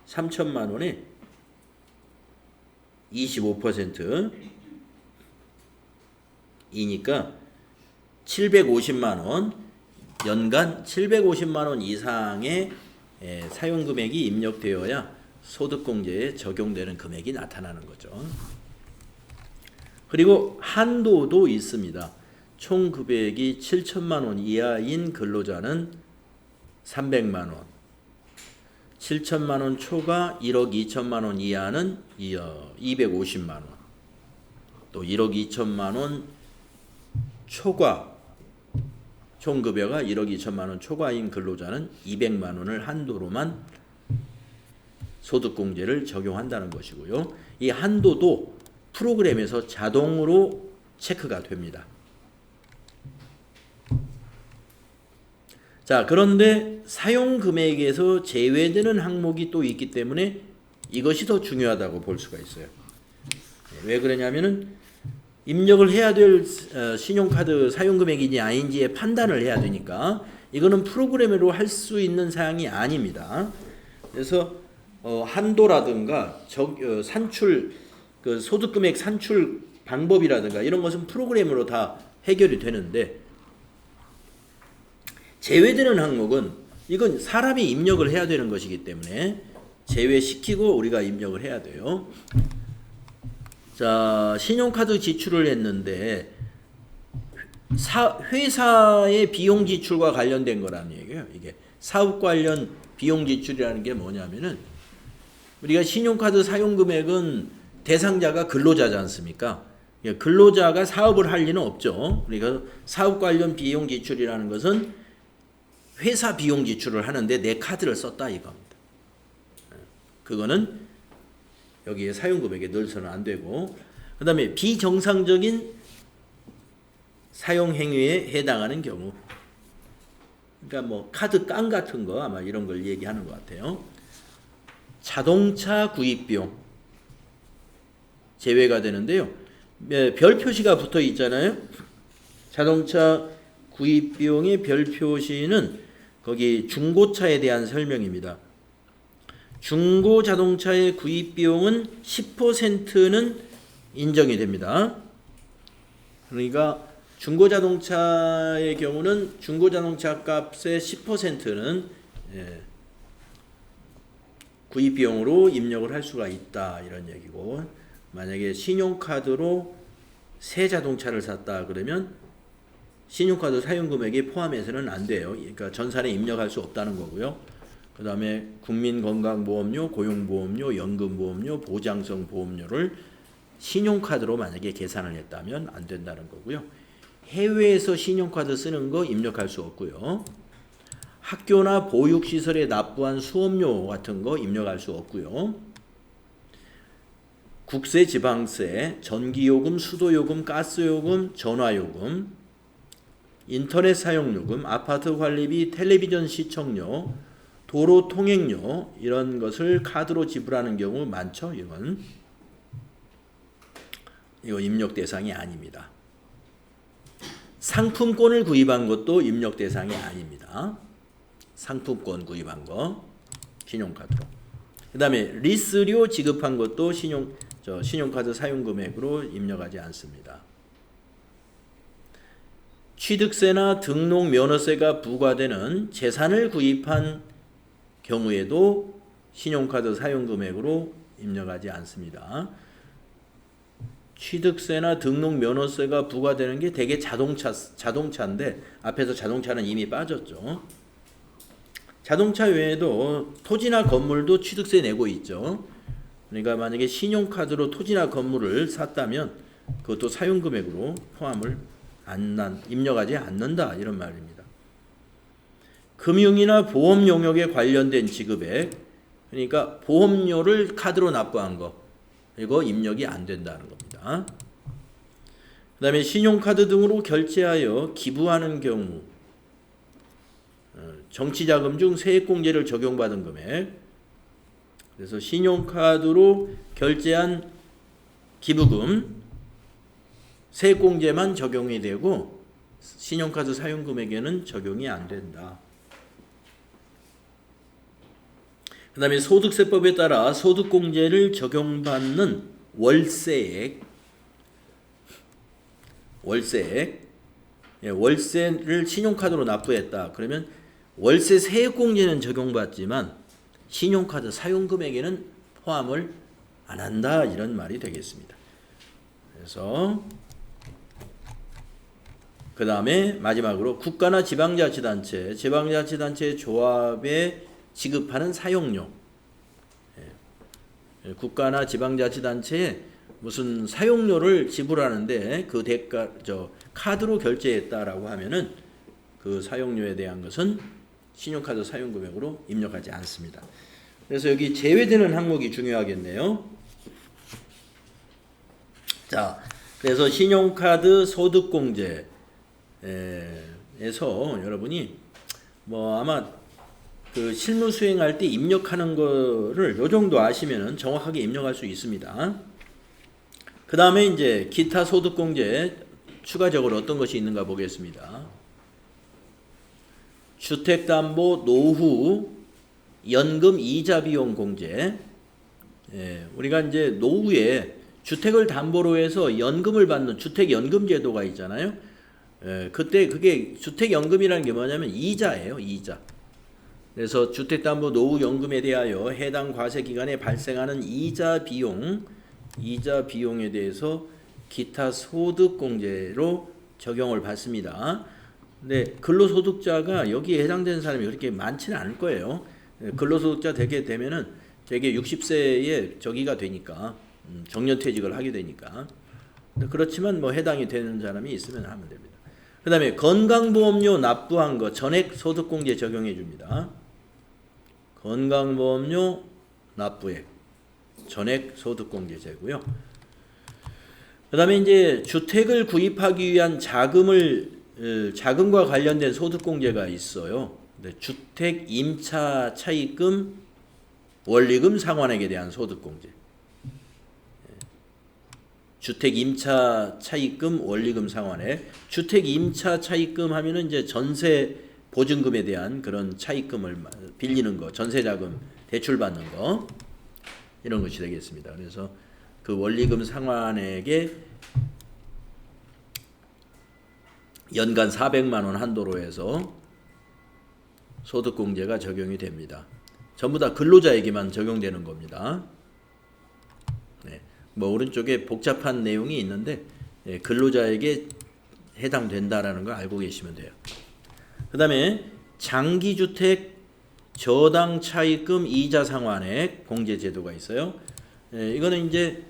3천만 원에 25% 이니까 750만 원, 연간 750만 원 이상의 사용 금액이 입력되어야 소득공제에 적용되는 금액이 나타나는 거죠. 그리고 한도도 있습니다. 총 금액이 7천만 원 이하인 근로자는 300만 원, 7천만 원 초과 1억 2천만 원 이하는 250만 원, 또 1억 2천만 원 초과 총 급여가 1억 2천만 원 초과인 근로자는 200만 원을 한도로만 소득공제를 적용한다는 것이고요. 이 한도도 프로그램에서 자동으로 체크가 됩니다. 자, 그런데 사용 금액에서 제외되는 항목이 또 있기 때문에 이것이 더 중요하다고 볼 수가 있어요. 왜 그러냐면은 입력을 해야 될 신용카드 사용 금액이냐 아닌지의 판단을 해야 되니까 이거는 프로그램으로 할 수 있는 사항이 아닙니다. 그래서 한도라든가 산출 그 소득 금액 산출 방법이라든가 이런 것은 프로그램으로 다 해결이 되는데 제외되는 항목은 이건 사람이 입력을 해야 되는 것이기 때문에 제외시키고 우리가 입력을 해야 돼요. 자, 신용카드 지출을 했는데 회사의 비용 지출과 관련된 거라는 얘기예요. 이게 사업 관련 비용 지출이라는 게 뭐냐면은 우리가 신용카드 사용 금액은 대상자가 근로자지 않습니까? 근로자가 사업을 할 리는 없죠. 그러니까 사업 관련 비용 지출이라는 것은 회사 비용 지출을 하는데 내 카드를 썼다 이겁니다. 그거는 여기에 사용 금액에 넣어서는 안 되고, 그 다음에 비정상적인 사용 행위에 해당하는 경우, 그러니까 뭐 카드 깡 같은 거 아마 이런 걸 얘기하는 것 같아요. 자동차 구입 비용 제외가 되는데요. 별 표시가 붙어 있잖아요. 자동차 구입 비용의 별 표시는 거기 중고차에 대한 설명입니다. 중고 자동차의 구입 비용은 10%는 인정이 됩니다. 그러니까 중고 자동차의 경우는 중고 자동차 값의 10%는 구입 비용으로 입력을 할 수가 있다 이런 얘기고, 만약에 신용카드로 새 자동차를 샀다 그러면 신용카드 사용 금액이 포함해서는 안 돼요. 그러니까 전산에 입력할 수 없다는 거고요. 그 다음에 국민건강보험료, 고용보험료, 연금보험료, 보장성 보험료를 신용카드로 만약에 계산을 했다면 안 된다는 거고요. 해외에서 신용카드 쓰는 거 입력할 수 없고요. 학교나 보육시설에 납부한 수업료 같은 거 입력할 수 없고요. 국세, 지방세, 전기요금, 수도요금, 가스요금, 전화요금, 인터넷 사용요금, 아파트 관리비, 텔레비전 시청료, 도로 통행료 이런 것을 카드로 지불하는 경우 많죠. 이거 입력 대상이 아닙니다. 상품권을 구입한 것도 입력 대상이 아닙니다. 상품권 구입한 거 신용카드로. 그 다음에 리스료 지급한 것도 신용카드 사용 금액으로 입력하지 않습니다. 취득세나 등록 면허세가 부과되는 재산을 구입한 경우에도 신용카드 사용 금액으로 입력하지 않습니다. 취득세나 등록 면허세가 부과되는 게 대개 자동차인데 앞에서 자동차는 이미 빠졌죠. 자동차 외에도 토지나 건물도 취득세 내고 있죠. 그러니까 만약에 신용카드로 토지나 건물을 샀다면 그것도 사용 금액으로 포함을 입력하지 않는다 이런 말입니다. 금융이나 보험 용역에 관련된 지급액, 그러니까 보험료를 카드로 납부한 거 이거 입력이 안 된다는 겁니다. 그 다음에 신용카드 등으로 결제하여 기부하는 경우 정치자금 중 세액공제를 적용받은 금액, 그래서 신용카드로 결제한 기부금 세액공제만 적용이 되고 신용카드 사용금액에는 적용이 안 된다. 그 다음에 소득세법에 따라 소득공제를 적용받는 월세액, 월세를 신용카드로 납부했다. 그러면 월세 세액공제는 적용받지만 신용카드 사용금액에는 포함을 안 한다. 이런 말이 되겠습니다. 그래서 그 다음에 마지막으로 국가나 지방자치단체, 조합에 지급하는 사용료. 국가나 지방자치단체에 무슨 사용료를 지불하는데 그 대가 카드로 결제했다라고 하면은 그 사용료에 대한 것은 신용카드 사용금액으로 입력하지 않습니다. 그래서 여기 제외되는 항목이 중요하겠네요. 자, 그래서 신용카드 소득공제에서 여러분이 뭐 아마 그 실무 수행할 때 입력하는 거를 요 정도 아시면은 정확하게 입력할 수 있습니다. 그 다음에 이제 기타 소득공제 추가적으로 어떤 것이 있는가 보겠습니다. 주택담보 노후 연금 이자 비용 공제. 우리가 이제 노후에 주택을 담보로 해서 연금을 받는 주택연금 제도가 있잖아요. 그때 그게 주택연금이라는 게 뭐냐면 이자예요, 이자. 그래서 주택담보 노후연금에 대하여 해당 과세기간에 발생하는 이자 비용에 대해서 기타 소득공제로 적용을 받습니다. 근데 근로소득자가 여기에 해당되는 사람이 그렇게 많지는 않을 거예요. 근로소득자 되게 되면은 되게 60세에 저기가 되니까 정년퇴직을 하게 되니까. 그렇지만 뭐 해당이 되는 사람이 있으면 하면 됩니다. 그 다음에 건강보험료 납부한 거 전액 소득공제 적용해 줍니다. 건강보험료 납부액 전액 소득공제제고요. 그 다음에 이제 주택을 구입하기 위한 자금과 관련된 소득공제가 있어요. 주택 임차 차입금 원리금 상환액에 대한 소득공제. 주택 임차 차입금 원리금 상환액. 주택 임차 차입금 하면은 이제 전세 보증금에 대한 그런 차입금을 빌리는 거, 전세자금 대출 받는 거 이런 것이 되겠습니다. 그래서 그 원리금 상환액에 연간 400만 원 한도로 해서 소득공제가 적용이 됩니다. 전부 다 근로자에게만 적용되는 겁니다. 뭐 오른쪽에 복잡한 내용이 있는데 근로자에게 해당된다라는 걸 알고 계시면 돼요. 그 다음에 장기주택 저당 차입금 이자 상환액 공제 제도가 있어요. 이거는 이제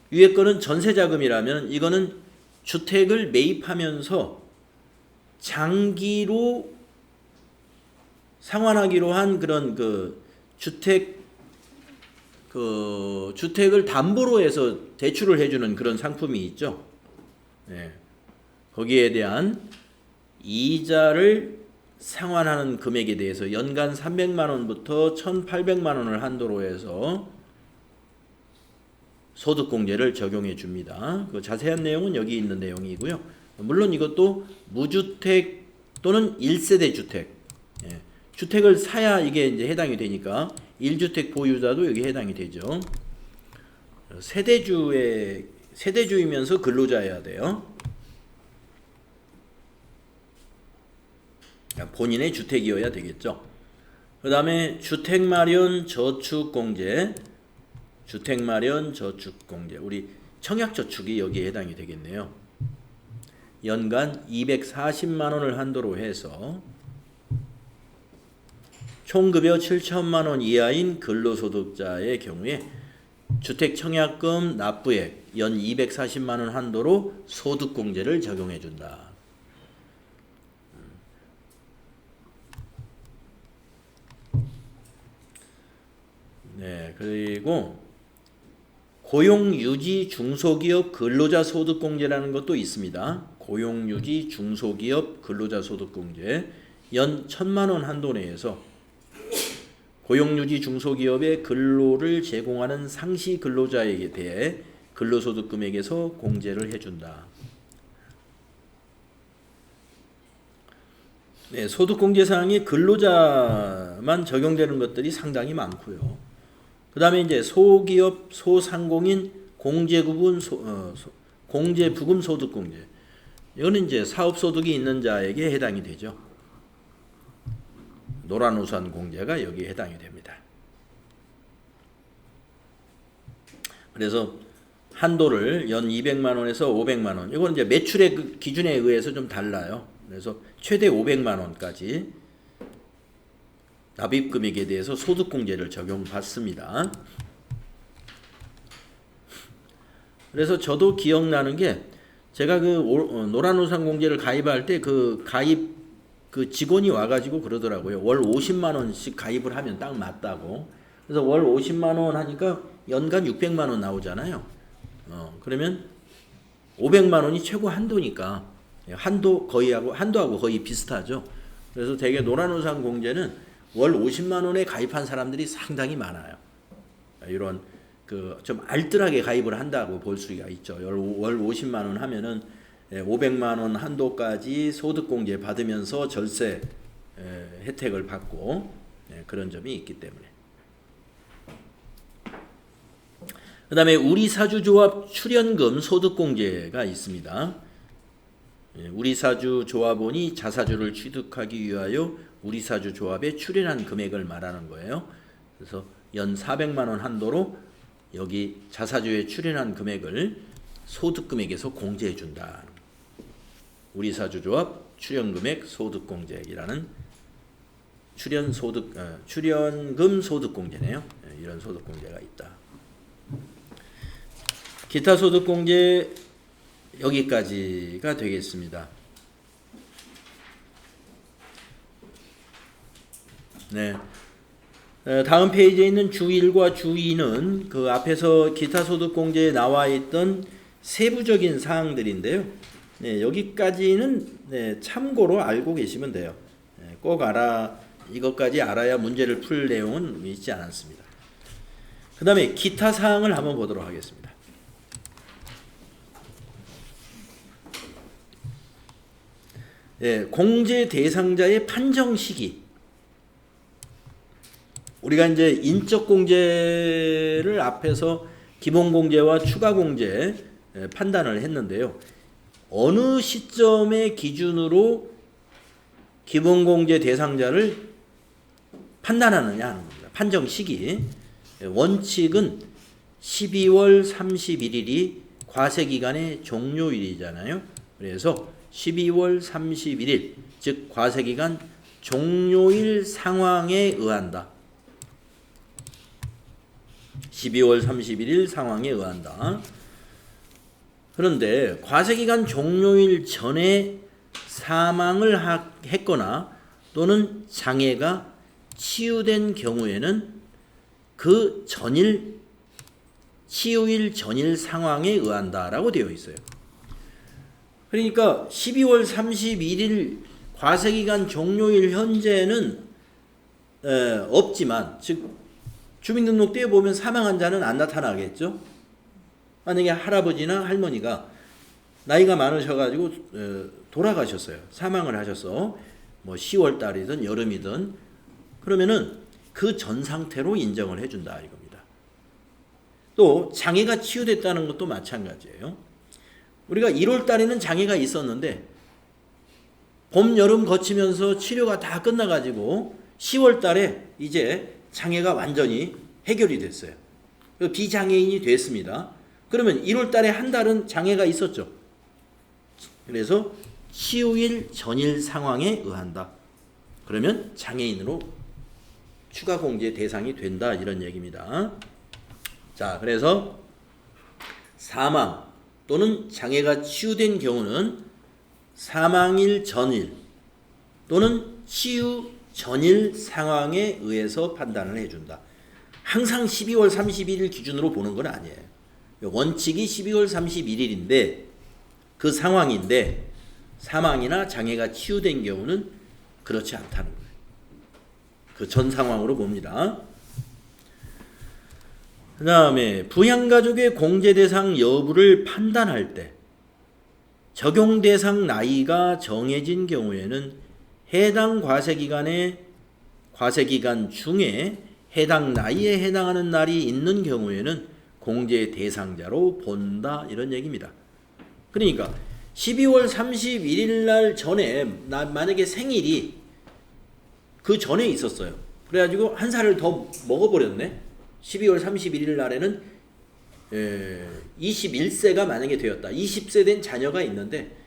위에 거는 전세자금이라면 이거는 주택을 매입하면서 장기로 상환하기로 한 그런 그 주택을 담보로 해서 대출을 해주는 그런 상품이 있죠. 거기에 대한 이자를 상환하는 금액에 대해서 연간 300만 원부터 1,800만 원을 한도로 해서 소득공제를 적용해 줍니다. 그 자세한 내용은 여기 있는 내용이고요. 물론 이것도 무주택 또는 1세대 주택, 주택을 사야 이게 이제 해당이 되니까 1주택 보유자도 여기 해당이 되죠. 세대주이면서 근로자여야 돼요. 본인의 주택이어야 되겠죠. 그 다음에 주택마련 저축공제, 우리 청약저축이 여기에 해당이 되겠네요. 연간 240만 원을 한도로 해서 총급여 7천만 원 이하인 근로소득자의 경우에 주택청약금 납부액 연 240만 원 한도로 소득공제를 적용해 준다. 그리고 고용유지 중소기업 근로자 소득공제라는 것도 있습니다. 고용유지 중소기업 근로자 소득공제 연 1,000만 원 한도 내에서 고용유지 중소기업의 근로를 제공하는 상시 근로자에게 대해 근로소득 금액에서 공제를 해준다. 네, 소득공제사항이 근로자만 적용되는 것들이 상당히 많고요. 그 다음에 이제 소기업, 소상공인, 공제부금 소득공제. 이거는 이제 사업소득이 있는 자에게 해당이 되죠. 노란우산 공제가 여기에 해당이 됩니다. 그래서 한도를 연 200만 원에서 500만 원. 이건 이제 매출의 그 기준에 의해서 좀 달라요. 그래서 최대 500만 원까지 납입 금액에 대해서 소득공제를 적용받습니다. 그래서 저도 기억나는 게 제가 그 노란우산 공제를 가입할 때 그 가입 그 직원이 와가지고 그러더라고요. 월 50만 원씩 가입을 하면 딱 맞다고. 그래서 월 50만 원 하니까 연간 600만 원 나오잖아요. 그러면 500만 원이 최고 한도니까 한도하고 거의 비슷하죠. 그래서 되게 노란우산 공제는 월 50만 원에 가입한 사람들이 상당히 많아요. 이런 그 좀 알뜰하게 가입을 한다고 볼 수가 있죠. 월 50만 원 하면은 500만 원 한도까지 소득공제 받으면서 절세 혜택을 받고 그런 점이 있기 때문에. 그 다음에 우리사주조합 출연금 소득공제가 있습니다. 우리사주조합원이 자사주를 취득하기 위하여 우리사주조합에 출연한 금액을 말하는 거예요. 그래서 연 400만 원 한도로 여기 자사주에 출연한 금액을 소득금액에서 공제해 준다. 우리사주조합 출연금액 소득공제이라는 출연금 소득공제네요. 이런 소득공제가 있다. 기타 소득공제 여기까지가 되겠습니다. 네. 다음 페이지에 있는 주1과 주2는 그 앞에서 기타 소득공제에 나와 있던 세부적인 사항들인데요. 네, 여기까지는 참고로 알고 계시면 돼요. 꼭 이것까지 알아야 문제를 풀 내용은 있지 않았습니다. 그 다음에 기타 사항을 한번 보도록 하겠습니다. 공제 대상자의 판정 시기. 우리가 이제 인적 공제를 앞에서 기본 공제와 추가 공제 판단을 했는데요. 어느 시점의 기준으로 기본 공제 대상자를 판단하느냐 하는 겁니다. 판정 시기. 원칙은 12월 31일이 과세기간의 종료일이잖아요. 그래서 12월 31일, 즉 과세기간 종료일 상황에 의한다. 12월 31일 상황에 의한다. 그런데 과세기간 종료일 전에 사망을 했거나 또는 장애가 치유된 경우에는 그 치유일 전일 상황에 의한다라고 되어 있어요. 그러니까 12월 31일 과세기간 종료일 현재는 없지만, 즉 주민등록대에 보면 사망한 자는 안 나타나겠죠. 만약에 할아버지나 할머니가 나이가 많으셔가지고 돌아가셨어요. 사망을 하셔서 뭐 10월 달이든 여름이든 그러면은 그 전 상태로 인정을 해준다 이겁니다. 또 장애가 치유됐다는 것도 마찬가지예요. 우리가 1월 달에는 장애가 있었는데 봄, 여름 거치면서 치료가 다 끝나가지고 10월 달에 이제 장애가 완전히 해결이 됐어요. 비장애인이 됐습니다. 그러면 1월 달에 한 달은 장애가 있었죠. 그래서 치유일 전일 상황에 의한다. 그러면 장애인으로 추가 공제 대상이 된다 이런 얘기입니다. 자, 그래서 사망 또는 장애가 치유된 경우는 사망일 전일 또는 치유 전일 상황에 의해서 판단을 해준다. 항상 12월 31일 기준으로 보는 건 아니에요. 원칙이 12월 31일인데 그 상황인데 사망이나 장애가 치유된 경우는 그렇지 않다는 거예요. 그 전 상황으로 봅니다. 그 다음에 부양가족의 공제 대상 여부를 판단할 때 적용 대상 나이가 정해진 경우에는 해당 과세기간 중에 해당 나이에 해당하는 날이 있는 경우에는 공제 대상자로 본다 이런 얘기입니다. 그러니까 12월 31일 날 전에 만약에 생일이 그 전에 있었어요. 그래가지고 한 살을 더 먹어버렸네. 12월 31일 날에는 21세가 만약에 되었다. 20세 된 자녀가 있는데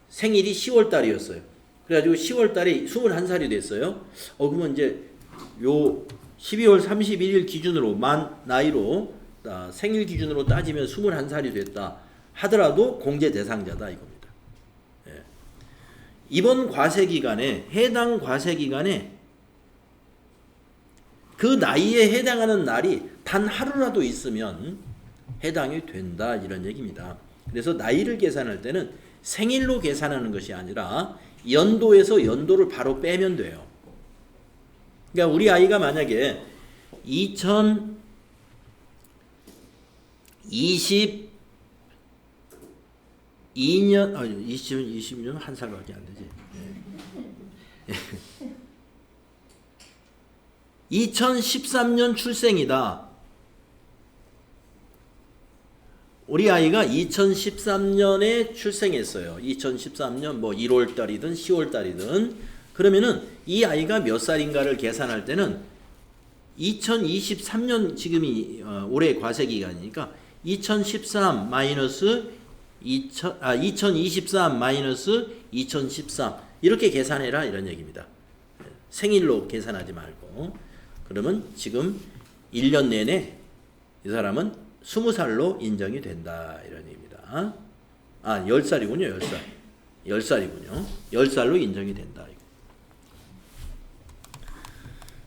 생일이 10월 달이었어요. 그래가지고 10월 달에 21살이 됐어요. 그러면 이제 요 12월 31일 기준으로 나이로 생일 기준으로 따지면 21살이 됐다 하더라도 공제 대상자다 이겁니다. 예. 이번 과세기간에 해당 과세기간에 그 나이에 해당하는 날이 단 하루라도 있으면 해당이 된다 이런 얘기입니다. 그래서 나이를 계산할 때는 생일로 계산하는 것이 아니라 연도에서 연도를 바로 빼면 돼요. 그러니까 우리 아이가 만약에 2020년 한 살밖에 안 되지. 2013년 출생이다. 우리 아이가 2013년에 출생했어요. 2013년 뭐 1월 달이든 10월 달이든 그러면은 이 아이가 몇 살인가를 계산할 때는 2023년 지금이 올해 과세 기간이니까 2013 마이너스 2023 마이너스 2013 이렇게 계산해라 이런 얘기입니다. 생일로 계산하지 말고. 그러면 지금 1년 내내 이 사람은 20살로 인정이 된다 이런 얘기입니다. 10살이군요. 10살. 10살이군요. 10살로 인정이 된다.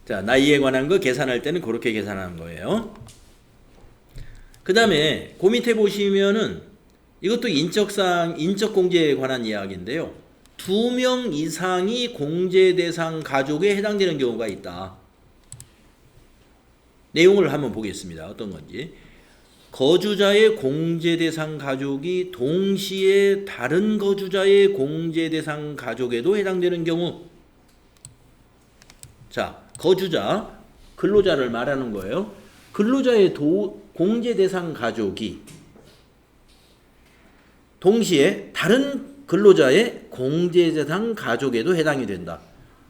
자, 나이에 관한 거 계산할 때는 그렇게 계산하는 거예요. 그 다음에 그 밑에 보시면은 이것도 인적 공제에 관한 이야기인데요. 2명 이상이 공제 대상 가족에 해당되는 경우가 있다. 내용을 한번 보겠습니다. 어떤 건지. 거주자의 공제 대상 가족이 동시에 다른 거주자의 공제 대상 가족에도 해당되는 경우. 자, 거주자, 근로자를 말하는 거예요. 근로자의 공제 대상 가족이 동시에 다른 근로자의 공제 대상 가족에도 해당이 된다.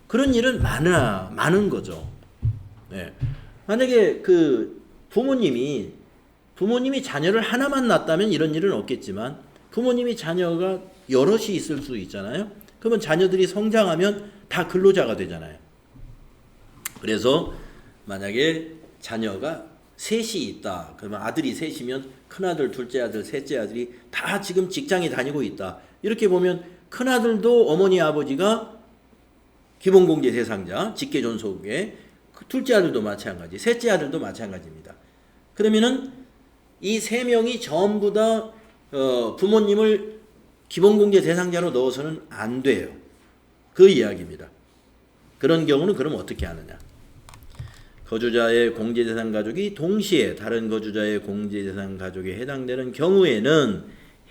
그런 일은 많은 거죠. 네. 만약에 그 부모님이 자녀를 하나만 낳았다면 이런 일은 없겠지만 부모님이 자녀가 여럿이 있을 수 있잖아요. 그러면 자녀들이 성장하면 다 근로자가 되잖아요. 그래서 만약에 자녀가 셋이 있다. 그러면 아들이 셋이면 큰아들, 둘째 아들, 셋째 아들이 다 지금 직장에 다니고 있다. 이렇게 보면 큰아들도 어머니 아버지가 기본공제 대상자, 직계존속에 둘째 아들도 마찬가지, 셋째 아들도 마찬가지입니다. 그러면은 이 세 명이 전부 다 부모님을 기본공제 대상자로 넣어서는 안 돼요. 그 이야기입니다. 그런 경우는 그럼 어떻게 하느냐? 거주자의 공제대상 가족이 동시에 다른 거주자의 공제대상 가족에 해당되는 경우에는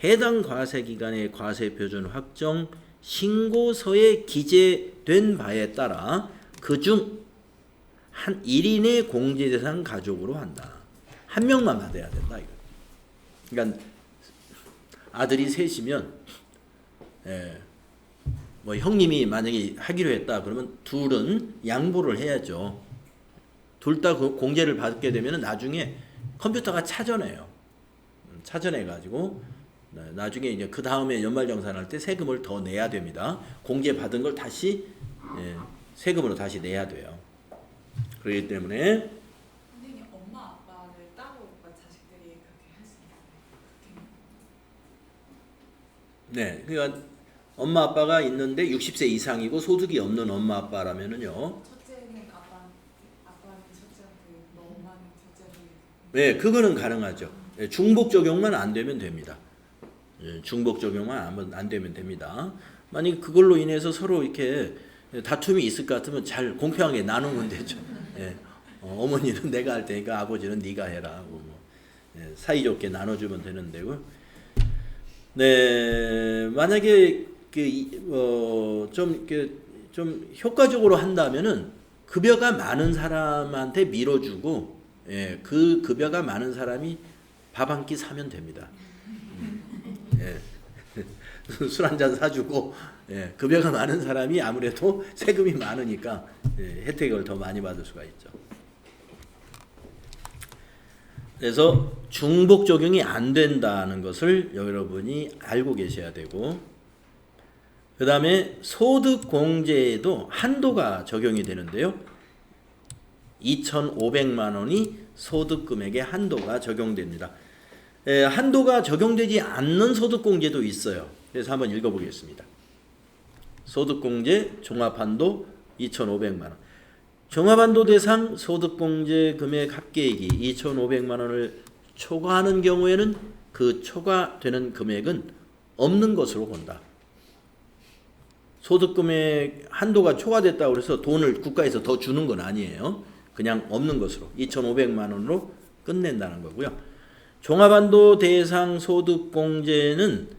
해당 과세기간의 과세표준 확정 신고서에 기재된 바에 따라 그중 한 1인의 공제대상 가족으로 한다. 한 명만 받아야 된다. 그러니까 아들이 셋이면 뭐 형님이 만약에 하기로 했다 그러면 둘은 양보를 해야죠. 둘 다 공제를 받게 되면 나중에 컴퓨터가 찾아내요. 찾아내가지고 나중에 이제 그 다음에 연말정산할 때 세금을 더 내야 됩니다. 공제 받은 걸 다시 세금으로 다시 내야 돼요. 그렇기 때문에 선생님 엄마 아빠를 따로 자식들이 그렇게 할 수 있나요? 네, 그러니까 엄마 아빠가 있는데 60세 이상이고 소득이 없는 엄마 아빠라면은요. 첫째는 아빠는 첫째한테 엄마는 첫째한테. 네, 그거는 가능하죠. 중복 적용만 안 되면 됩니다. 중복 적용만 안 되면 됩니다. 만약 그걸로 인해서 서로 이렇게 다툼이 있을 것 같으면 잘 공평하게 나누면 되죠. 어머니는 내가 할 테니까 아버지는 네가 해라. 사이좋게 나눠주면 되는 데고. 네, 만약에 좀 효과적으로 한다면은 급여가 많은 사람한테 밀어주고, 예, 그 급여가 많은 사람이 밥 한 끼 사면 됩니다. 예. 술 한 잔 사주고, 예, 급여가 많은 사람이 아무래도 세금이 많으니까 예, 혜택을 더 많이 받을 수가 있죠. 그래서 중복 적용이 안 된다는 것을 여러분이 알고 계셔야 되고, 그 다음에 소득공제에도 한도가 적용이 되는데요. 2,500만 원이 소득금액의 한도가 적용됩니다. 한도가 적용되지 않는 소득공제도 있어요. 그래서 한번 읽어보겠습니다. 소득공제 종합한도 2,500만 원. 종합한도 대상 소득공제 금액 합계액이 2,500만 원을 초과하는 경우에는 그 초과되는 금액은 없는 것으로 본다. 소득금액 한도가 초과됐다고 해서 돈을 국가에서 더 주는 건 아니에요. 그냥 없는 것으로 2,500만 원으로 끝낸다는 거고요. 종합한도 대상 소득공제는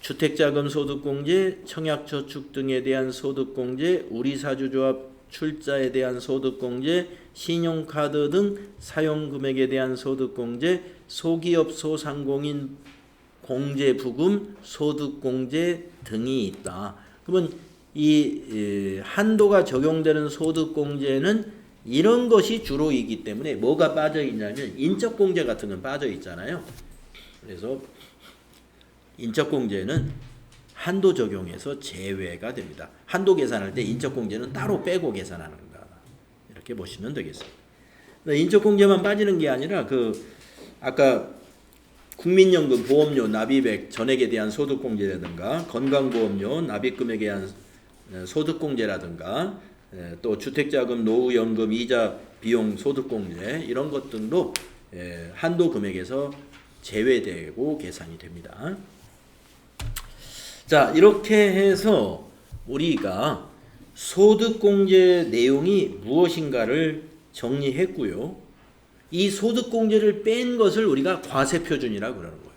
주택자금 소득공제, 청약저축 등에 대한 소득공제, 우리사주조합 출자에 대한 소득공제, 신용카드 등 사용금액에 대한 소득공제, 소기업 소상공인 공제부금 소득공제 등이 있다. 그러면 이 한도가 적용되는 소득공제는 이런 것이 주로이기 때문에 뭐가 빠져 있냐면 인적공제 같은 건 빠져 있잖아요. 그래서 인적공제는 한도 적용에서 제외가 됩니다. 한도 계산할 때 인적공제는 따로 빼고 계산하는다. 이렇게 보시면 되겠습니다. 인적공제만 빠지는 게 아니라 아까 국민연금 보험료 납입액 전액에 대한 소득공제라든가 건강보험료 납입금액에 대한 소득공제라든가 또 주택자금 노후연금 이자 비용 소득공제 이런 것 등도 한도 금액에서 제외되고 계산이 됩니다. 자, 이렇게 해서 우리가 소득공제 내용이 무엇인가를 정리했고요. 이 소득공제를 뺀 것을 우리가 과세표준이라고 그러는 거예요.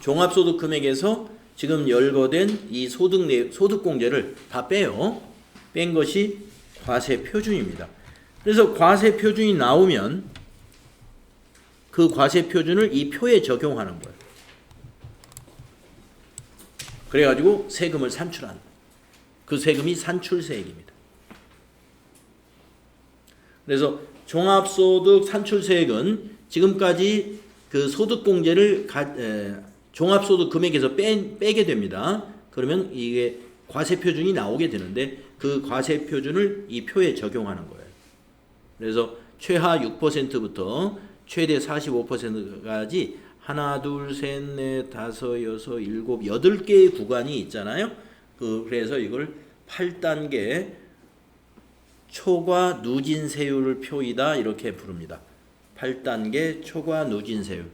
종합소득금액에서 지금 열거된 이 소득공제를 다 빼요. 뺀 것이 과세표준입니다. 그래서 과세표준이 나오면 그 과세표준을 이 표에 적용하는 거예요. 그래가지고 세금을 산출하는 거예요. 그 세금이 산출세액입니다. 그래서 종합소득 산출세액은 지금까지 그 소득공제를 종합소득 금액에서 빼게 됩니다. 그러면 이게 과세표준이 나오게 되는데 그 과세표준을 이 표에 적용하는 거예요. 그래서 최하 6%부터 최대 45%까지 하나, 둘, 셋, 넷, 다섯, 여섯, 일곱, 8개의 구간이 있잖아요. 그래서 이걸 8단계 초과 누진세율을 표이다 이렇게 부릅니다. 8단계 초과 누진세율.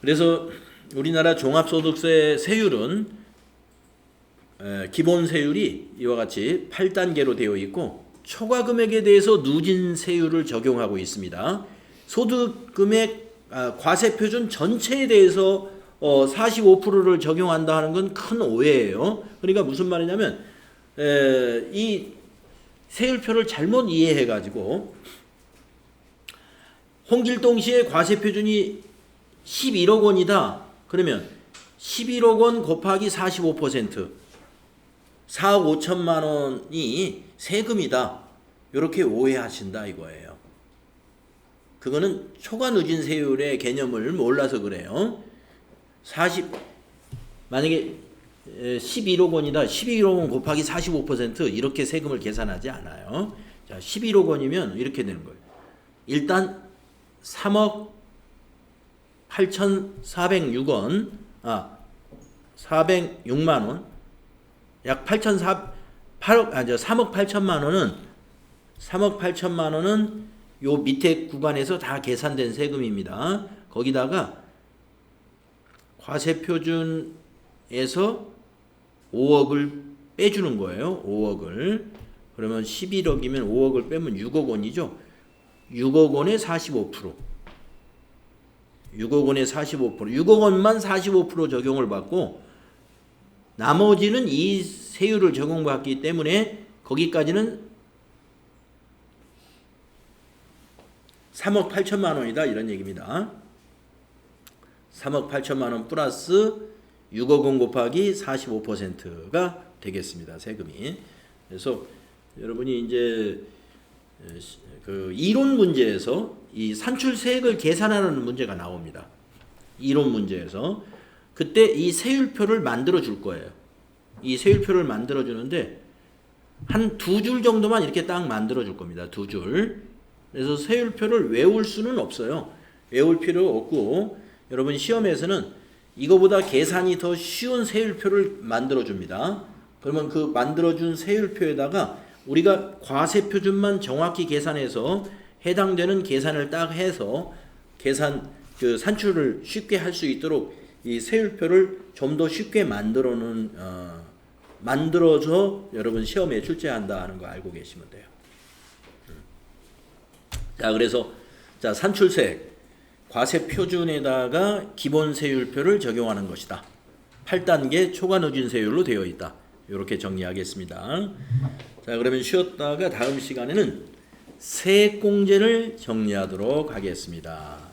그래서 우리나라 종합소득세 세율은 기본세율이 이와 같이 8단계로 되어 있고 초과금액에 대해서 누진세율을 적용하고 있습니다. 소득금액 과세표준 전체에 대해서 45%를 적용한다 하는 건 큰 오해예요. 그러니까 무슨 말이냐면 이 세율표를 잘못 이해해가지고 홍길동시의 과세표준이 11억 원이다. 그러면 11억 원 곱하기 45% 4억 5천만 원이 세금이다. 이렇게 오해하신다 이거예요. 그거는 초과 누진세율의 개념을 몰라서 그래요. 만약에 11억 원이다. 11억 원 곱하기 45% 이렇게 세금을 계산하지 않아요. 자, 11억 원이면 이렇게 되는 거예요. 일단 3억 8,406원, 406만 원, 약 3억 8천만 원은 3억 8천만 원은 요 밑에 구간에서 다 계산된 세금입니다. 거기다가 과세표준에서 5억을 빼주는 거예요. 5억을. 그러면 11억이면 5억을 빼면 6억 원이죠. 6억 원의 45%. 6억 원의 45%. 6억 원만 45% 적용을 받고 나머지는 이 세율을 적용받기 때문에 거기까지는 3억 8천만 원이다 이런 얘기입니다. 3억 8천만 원 플러스 6억 원 곱하기 45%가 되겠습니다. 세금이. 그래서 여러분이 이제 그 이론 문제에서 이 산출세액을 계산하는 문제가 나옵니다. 이론 문제에서 그때 이 세율표를 만들어 줄 거예요. 이 세율표를 만들어 주는데 한 2줄 정도만 이렇게 딱 만들어 줄 겁니다. 2줄. 그래서 세율표를 외울 수는 없어요. 외울 필요 없고 여러분 시험에서는 이거보다 계산이 더 쉬운 세율표를 만들어 줍니다. 그러면 그 만들어 준 세율표에다가 우리가 과세 표준만 정확히 계산해서 해당되는 계산을 딱 해서 계산 그 산출을 쉽게 할 수 있도록 이 세율표를 좀 더 쉽게 만들어서 여러분 시험에 출제한다 하는 거 알고 계시면 돼요. 자, 그래서 자, 산출세 과세 표준에다가 기본 세율표를 적용하는 것이다. 8단계 초과 누진 세율로 되어 있다. 이렇게 정리하겠습니다. 자, 그러면 쉬었다가 다음 시간에는 세액공제를 정리하도록 하겠습니다.